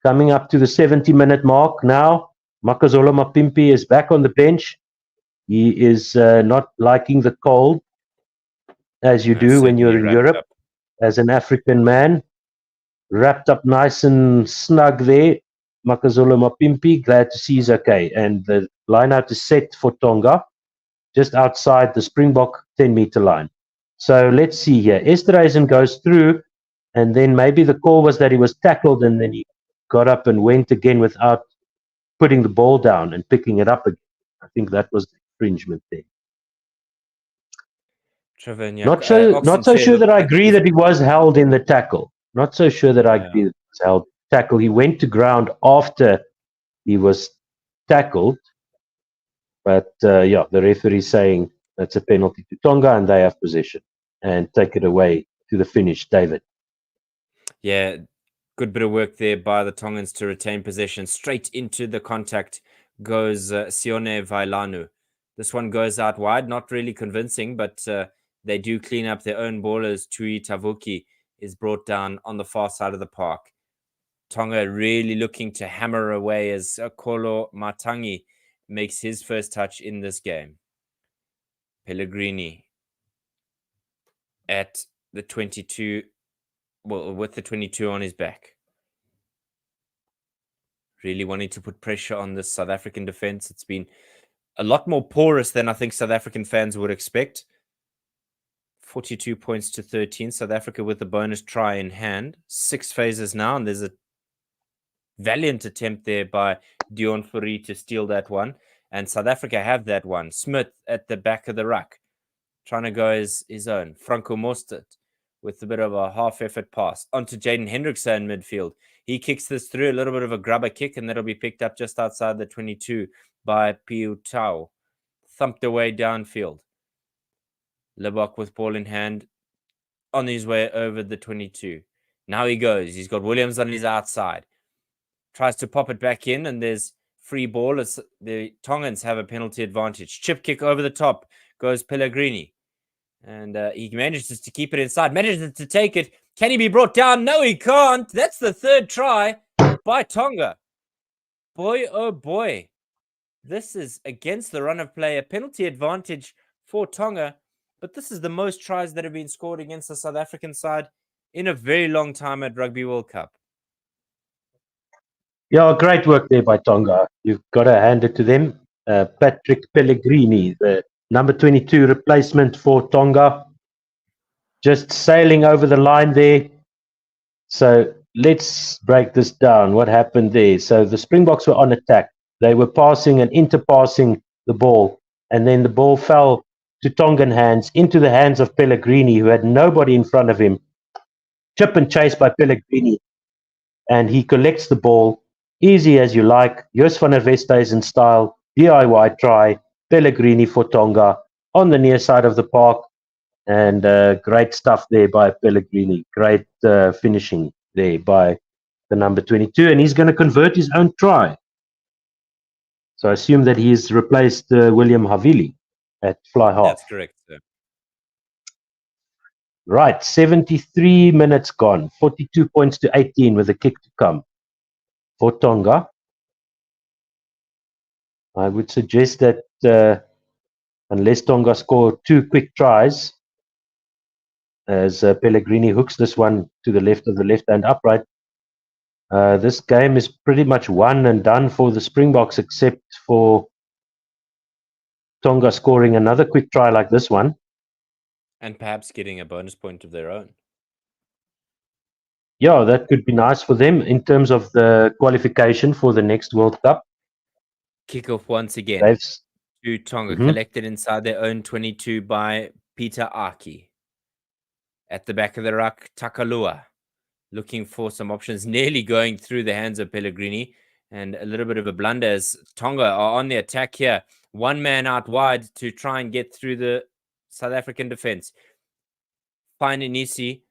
Coming up to the 70-minute mark now. Makazole Mapimpi is back on the bench. He is not liking the cold, as you do when you're in Europe, as an African man. Wrapped up nice and snug there. Makazole Mapimpi, glad to see he's okay. And the line-out is set for Tonga, just outside the Springbok 10-meter line. So let's see here. Esterhuizen goes through, and then maybe the call was that he was tackled, and then he got up and went again without putting the ball down and picking it up again. I think that was the infringement there. Not so sure that I agree that he was held in the tackle. Not so sure that I agree that he was held tackle. He went to ground after he was tackled. But the referee saying that's a penalty to Tonga and they have possession and take it away to the finish, David. Yeah, good bit of work there by the Tongans to retain possession. Straight into the contact goes Sione Vailanu. This one goes out wide, not really convincing, but they do clean up their own ball as Tui Tavuki is brought down on the far side of the park. Tonga really looking to hammer away as Kolo Matangi makes his first touch in this game. Pellegrini at the 22, well, with the 22 on his back. Really wanting to put pressure on this South African defense. It's been a lot more porous than I think South African fans would expect. 42 points to 13. South Africa with the bonus try in hand. 6 phases now, and there's a valiant attempt there by Dion Fourie to steal that one. And South Africa have that one. Smith at the back of the ruck, trying to go his own. Franco Mostert with a bit of a half-effort pass onto Jaden Hendricks in midfield. He kicks this through, a little bit of a grubber kick, and that'll be picked up just outside the 22 by Piu Tau. Thumped away downfield. Lebok with ball in hand on his way over the 22. Now he goes. He's got Williams on his outside. Tries to pop it back in, and there's free ball as the Tongans have a penalty advantage. Chip kick over the top goes Pellegrini. And he manages to keep it inside. Manages to take it. Can he be brought down? No, he can't. That's the third try by Tonga. Boy, oh boy. This is against the run of play. A penalty advantage for Tonga. But this is the most tries that have been scored against the South African side in a very long time at Rugby World Cup. Yeah, great work there by Tonga. You've got to hand it to them. Patrick Pellegrini, the number 22 replacement for Tonga, just sailing over the line there. So let's break this down. What happened there? So the Springboks were on attack. They were passing and interpassing the ball, and then the ball fell to Tongan hands, into the hands of Pellegrini, who had nobody in front of him. Chip and chase by Pellegrini, and he collects the ball. Easy as you like. Jos van der Westhuizen style, DIY try. Pellegrini for Tonga on the near side of the park. And great stuff there by Pellegrini. Great finishing there by the number 22. And he's going to convert his own try. So I assume that he's replaced William Havili at fly half. That's correct, sir. Right, 73 minutes gone, 42 points to 18 with a kick to come for Tonga. I would suggest that unless Tonga score 2 quick tries, as Pellegrini hooks this one to the left of the left-hand upright, this game is pretty much won and done for the Springboks, except for Tonga scoring another quick try like this one. And perhaps getting a bonus point of their own. Yeah, that could be nice for them in terms of the qualification for the next World Cup. Kickoff once again They've to Tonga, collected inside their own 22 by Peter Aki. At the back of the ruck, Takalua looking for some options, nearly going through the hands of Pellegrini, and a little bit of a blunder as Tonga are on the attack here. One man out wide to try and get through the South African defense. Fine Inisi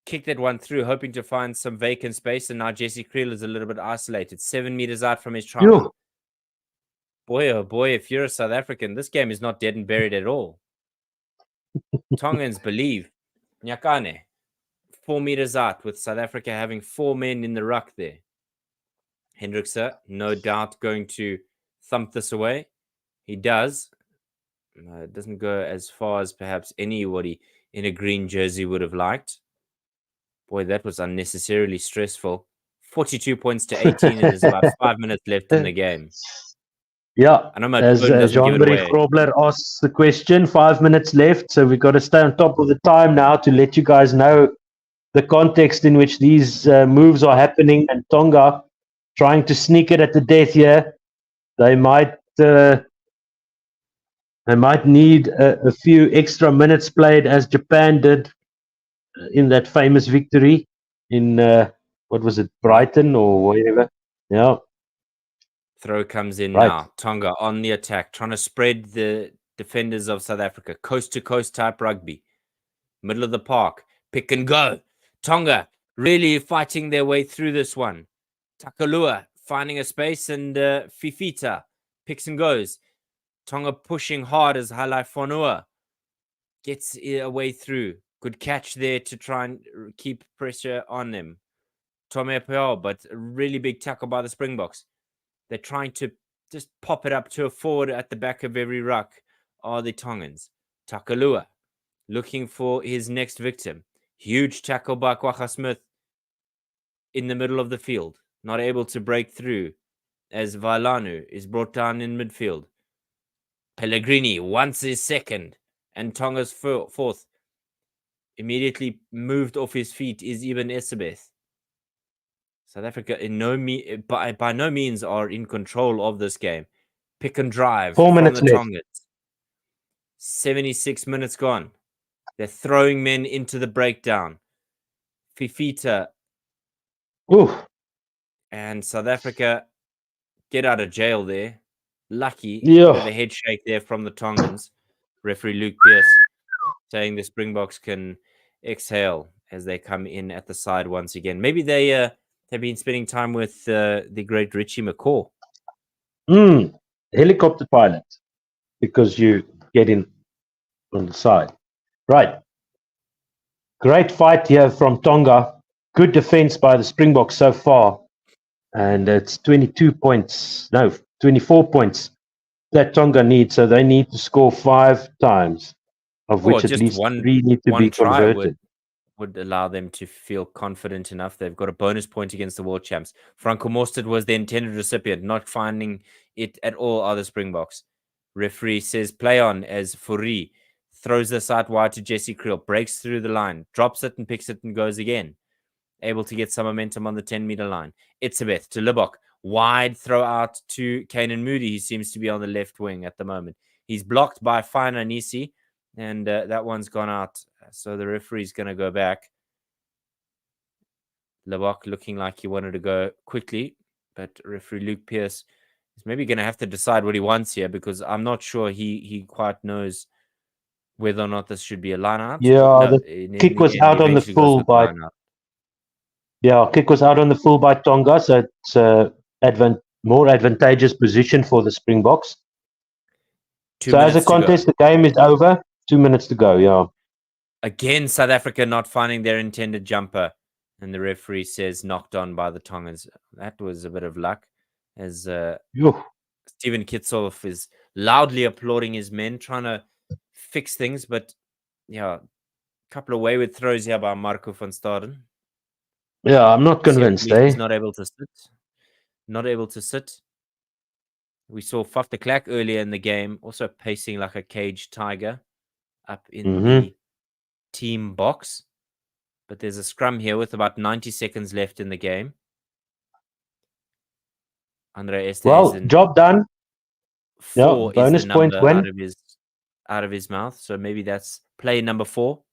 kicked that one through, hoping to find some vacant space, and now Jesse Creel is a little bit isolated, 7 meters out from his try mark. Boy, oh boy, if you're a South African, this game is not dead and buried at all. Tongans believe. Nyakane, 4 meters out, with South Africa having 4 men in the ruck there. Hendrickse, no doubt, going to thump this away. He does. It doesn't go as far as perhaps anybody in a green jersey would have liked. Boy, that was unnecessarily stressful. 42 points to 18, and there's about 5 minutes left in the game. Yeah, I know my as phone doesn't give it Jean-Marie away. Grobler asks the question, 5 minutes left, so we've got to stay on top of the time now to let you guys know the context in which these moves are happening, and Tonga trying to sneak it at the death here. They might need a few extra minutes played, as Japan did in that famous victory in what was it, Brighton or whatever. Yeah. Throw comes in Right. now. Tonga on the attack, trying to spread the defenders of South Africa. Coast-to-coast type rugby. Middle of the park. Pick and go. Tonga really fighting their way through this one. Takalua finding a space, and Fifita picks and goes. Tonga pushing hard as Halai Fonua gets a way through. Good catch there to try and keep pressure on them. Tome Peo, but a really big tackle by the Springboks. They're trying to just pop it up to a forward at the back of every ruck are the Tongans. Takalua looking for his next victim. Huge tackle by Kwagga Smith in the middle of the field. Not able to break through as Vailanu is brought down in midfield. Pellegrini wants his second, and Tonga's fourth. Immediately moved off his feet is Eben Esabeth. South Africa by no means are in control of this game. Pick and drive 4 from minutes the left. Tongans. 76 minutes gone. They're throwing men into the breakdown. Fifita Ooh. and South Africa get out of jail there. Lucky. Yeah. Bit of a head shake there from the Tongans. Referee Luke Pierce saying the Springboks can exhale as they come in at the side once again. Maybe they have been spending time with the great Richie McCaw. Helicopter pilot, because you get in on the side. Right. Great fight here from Tonga. Good defense by the Springboks so far. And it's 24 points that Tonga needs. So they need to score 5 times, of which at least 3 need to be converted. Would allow them to feel confident enough. They've got a bonus point against the world champs. Franco Mostert was the intended recipient, not finding it at all are the Springboks. Referee says play on as Fourie throws this out wide to Jesse Creel, breaks through the line, drops it and picks it and goes again. Able to get some momentum on the 10-meter line. Itzebeth to Libok. Wide throw out to Kanan Moody. He seems to be on the left wing at the moment. He's blocked by Fine Anisi, and that one's gone out. So the referee's going to go back. Libok looking like he wanted to go quickly, but referee Luke Pierce is maybe going to have to decide what he wants here, because I'm not sure he quite knows whether or not this should be a line out. Yeah, no, the kick was out on the full by... Yeah, kick was out on the full by Tonga, so it's more advantageous position for the Springboks. So as a contest, the game is over. 2 minutes to go, yeah. Again, South Africa not finding their intended jumper. And the referee says knocked on by the Tongans. That was a bit of luck, as Yo. Steven Kitsolf is loudly applauding his men, trying to fix things. But yeah, a couple of wayward throws here by Marco van Staden. Yeah, I'm not convinced, He's eh? not able to sit. Not able to sit. We saw Faf de Klerk earlier in the game, also pacing like a caged tiger up in the team box. But there's a scrum here with about 90 seconds left in the game. Andre Well, Esterhuizen, job done. Yeah, 4 is the bonus point number win. out of his mouth. So maybe that's play number 4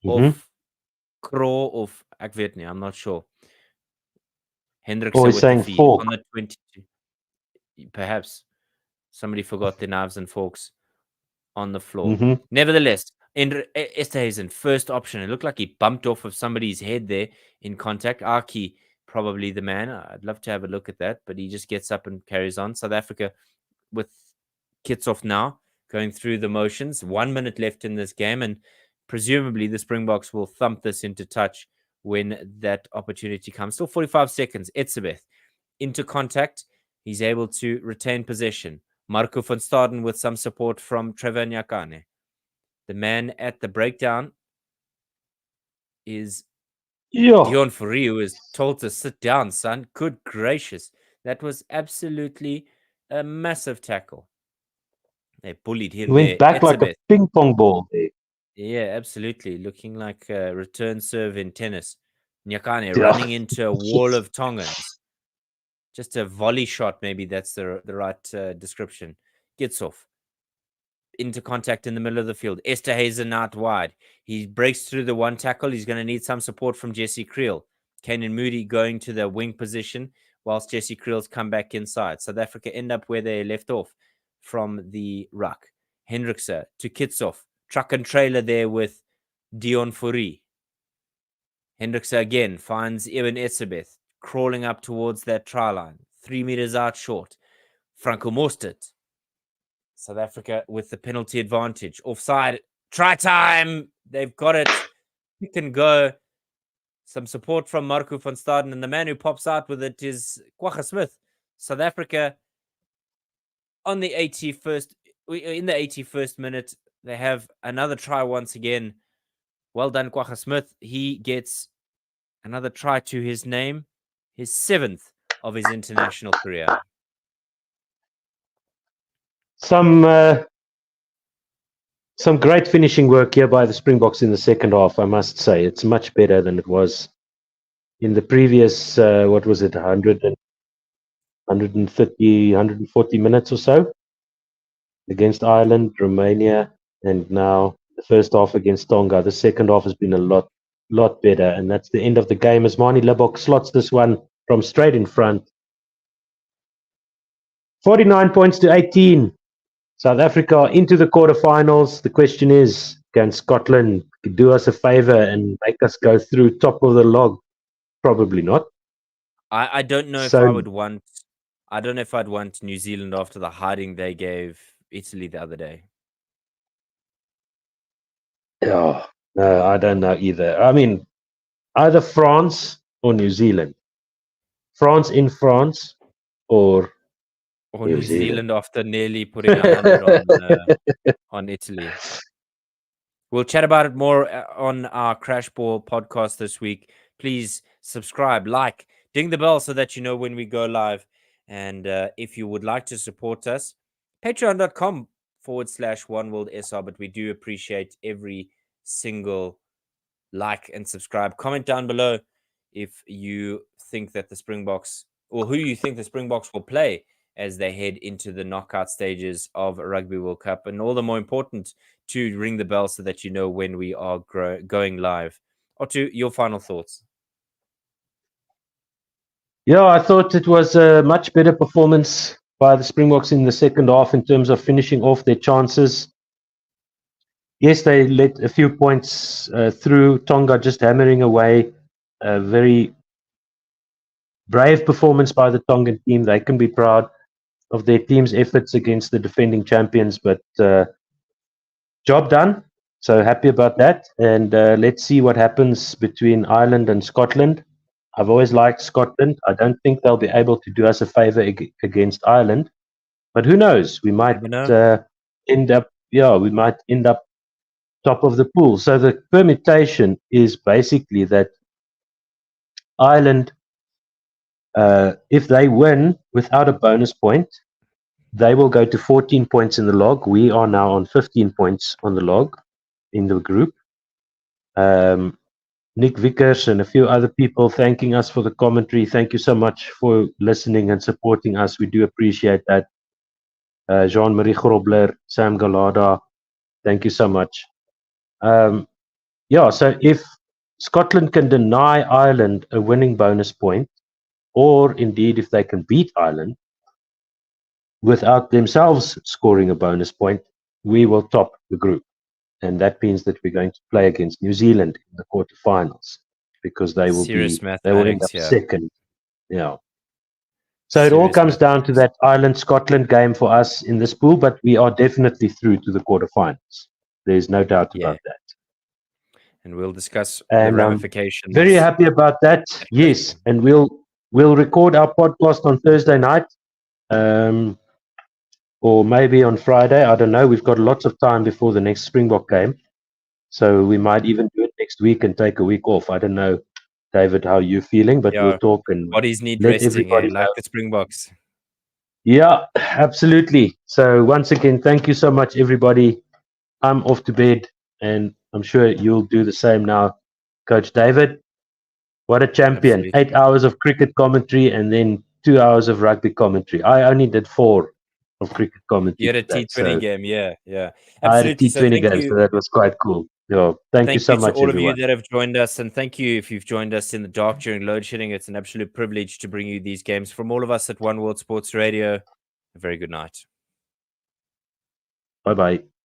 Mhm. of Kro of ek weet nie, I'm not sure. Hendrikse Or he's with the saying feed fork. on the 22. Perhaps somebody forgot their knives and forks on the floor. Mhm. Nevertheless, Esterhuizen, first option. It looked like he bumped off of somebody's head there in contact. Aki, probably the man. I'd love to have a look at that, but he just gets up and carries on. South Africa with Kitsoff now going through the motions. 1 minute left in this game, and presumably the Springboks will thump this into touch when that opportunity comes. Still 45 seconds. Etzebeth into contact. He's able to retain possession. Marco van Staden with some support from Trevor Nyakane. The man at the breakdown is Yeah. Dion Fourie, who is told to sit down, son. Good gracious. That was absolutely a massive tackle. They bullied He him went there. back like a Etzebeth. ping pong ball there. Yeah, absolutely. Looking like a return serve in tennis. Nyakane Yeah. running into a wall of Tongans. Just a volley shot, maybe that's the right description. Gets off. Into contact in the middle of the field. Esterhuizen out wide. He breaks through the one tackle. He's going to need some support from Jesse Creel. Kanan Moody going to the wing position whilst Jesse Creel's come back inside. South Africa end up where they left off from the ruck. Hendrikse to Kitsoff. Truck and trailer there with Dion Fourie. Hendrikse again finds Ewan Etzebeth crawling up towards that try line. 3 meters out short. Franco Mostert. South Africa with the penalty advantage. Offside. Try time. They've got it. Pick and go. Some support from Marco van Staden. And the man who pops out with it is Kwagga Smith. South Africa on the 81st. In the 81st minute, they have another try once again. Well done, Kwagga Smith. He gets another try to his name. His 7th of his international career. Some great finishing work here by the Springboks in the second half, I must say. It's much better than it was in the previous, what was it, 130, 140 minutes or so against Ireland, Romania, and now the first half against Tonga. The second half has been a lot better, and that's the end of the game as Mani Labok slots this one from straight in front. 49 points to 18. South Africa into the quarterfinals. The question is, can Scotland do us a favor and make us go through top of the log? Probably not. I don't know if I would want. I don't know if I'd want New Zealand after the hiding they gave Italy the other day. Oh, no, I don't know either. I mean, either France or New Zealand. France in France or New Zealand after nearly putting 100 on Italy. We'll chat about it more on our Crash Ball podcast this week. Please subscribe, like, ding the bell so that you know when we go live. And if you would like to support us, patreon.com/OneWorldSR. But we do appreciate every single like and subscribe. Comment down below if you think that the Springboks, or who you think the Springboks will play as they head into the knockout stages of Rugby World Cup. And all the more important to ring the bell so that you know when we are going live. Or to your final thoughts. Yeah, I thought it was a much better performance by the Springboks in the second half in terms of finishing off their chances. Yes, they let a few points through. Tonga just hammering away. A very brave performance by the Tongan team. They can be proud of their team's efforts against the defending champions, but job done. So happy about that. And let's see what happens between Ireland and Scotland. I've always liked Scotland. I don't think they'll be able to do us a favor against Ireland, but who knows? We might Never know. end up, yeah, we might end up top of the pool. So the permutation is basically that Ireland, if they win without a bonus point, they will go to 14 points in the log. We are now on 15 points on the log in the group. Nick Vickers and a few other people thanking us for the commentary. Thank you so much for listening and supporting us. We do appreciate that. Jean-Marie Grobler, Sam Galada, thank you so much. Yeah, so if Scotland can deny Ireland a winning bonus point, or indeed if they can beat Ireland without themselves scoring a bonus point, we will top the group. And that means that we're going to play against New Zealand in the quarterfinals because they will Serious end up mathematics here. second. Yeah. So it all Serious comes down to mathematics. that Ireland-Scotland game for us in this pool, but we are definitely through to the quarterfinals. There's no doubt Yeah. about that. And we'll discuss the And I'm ramifications. very happy about that. Yes, and we'll record our podcast on Thursday night, or maybe on Friday. I don't know. We've got lots of time before the next Springbok game, so we might even do it next week and take a week off. I don't know, David, how you're feeling, but we'll talk and Bodies need let resting, everybody like know. the Springboks. Yeah, absolutely. So once again, thank you so much, everybody. I'm off to bed, and I'm sure you'll do the same now, Coach David. What a champion. Absolutely. 8 hours of cricket commentary and then 2 hours of rugby commentary. I only did 4 of cricket commentary You had a today. T20 So game, yeah. I had a Absolutely. So T20 game, so that was quite cool. Yeah, thank you thank so you to much, all of you everyone. that have joined us, and thank you if you've joined us in the dark during load shedding. It's an absolute privilege to bring you these games from all of us at One World Sports Radio. A very good night. Bye-bye.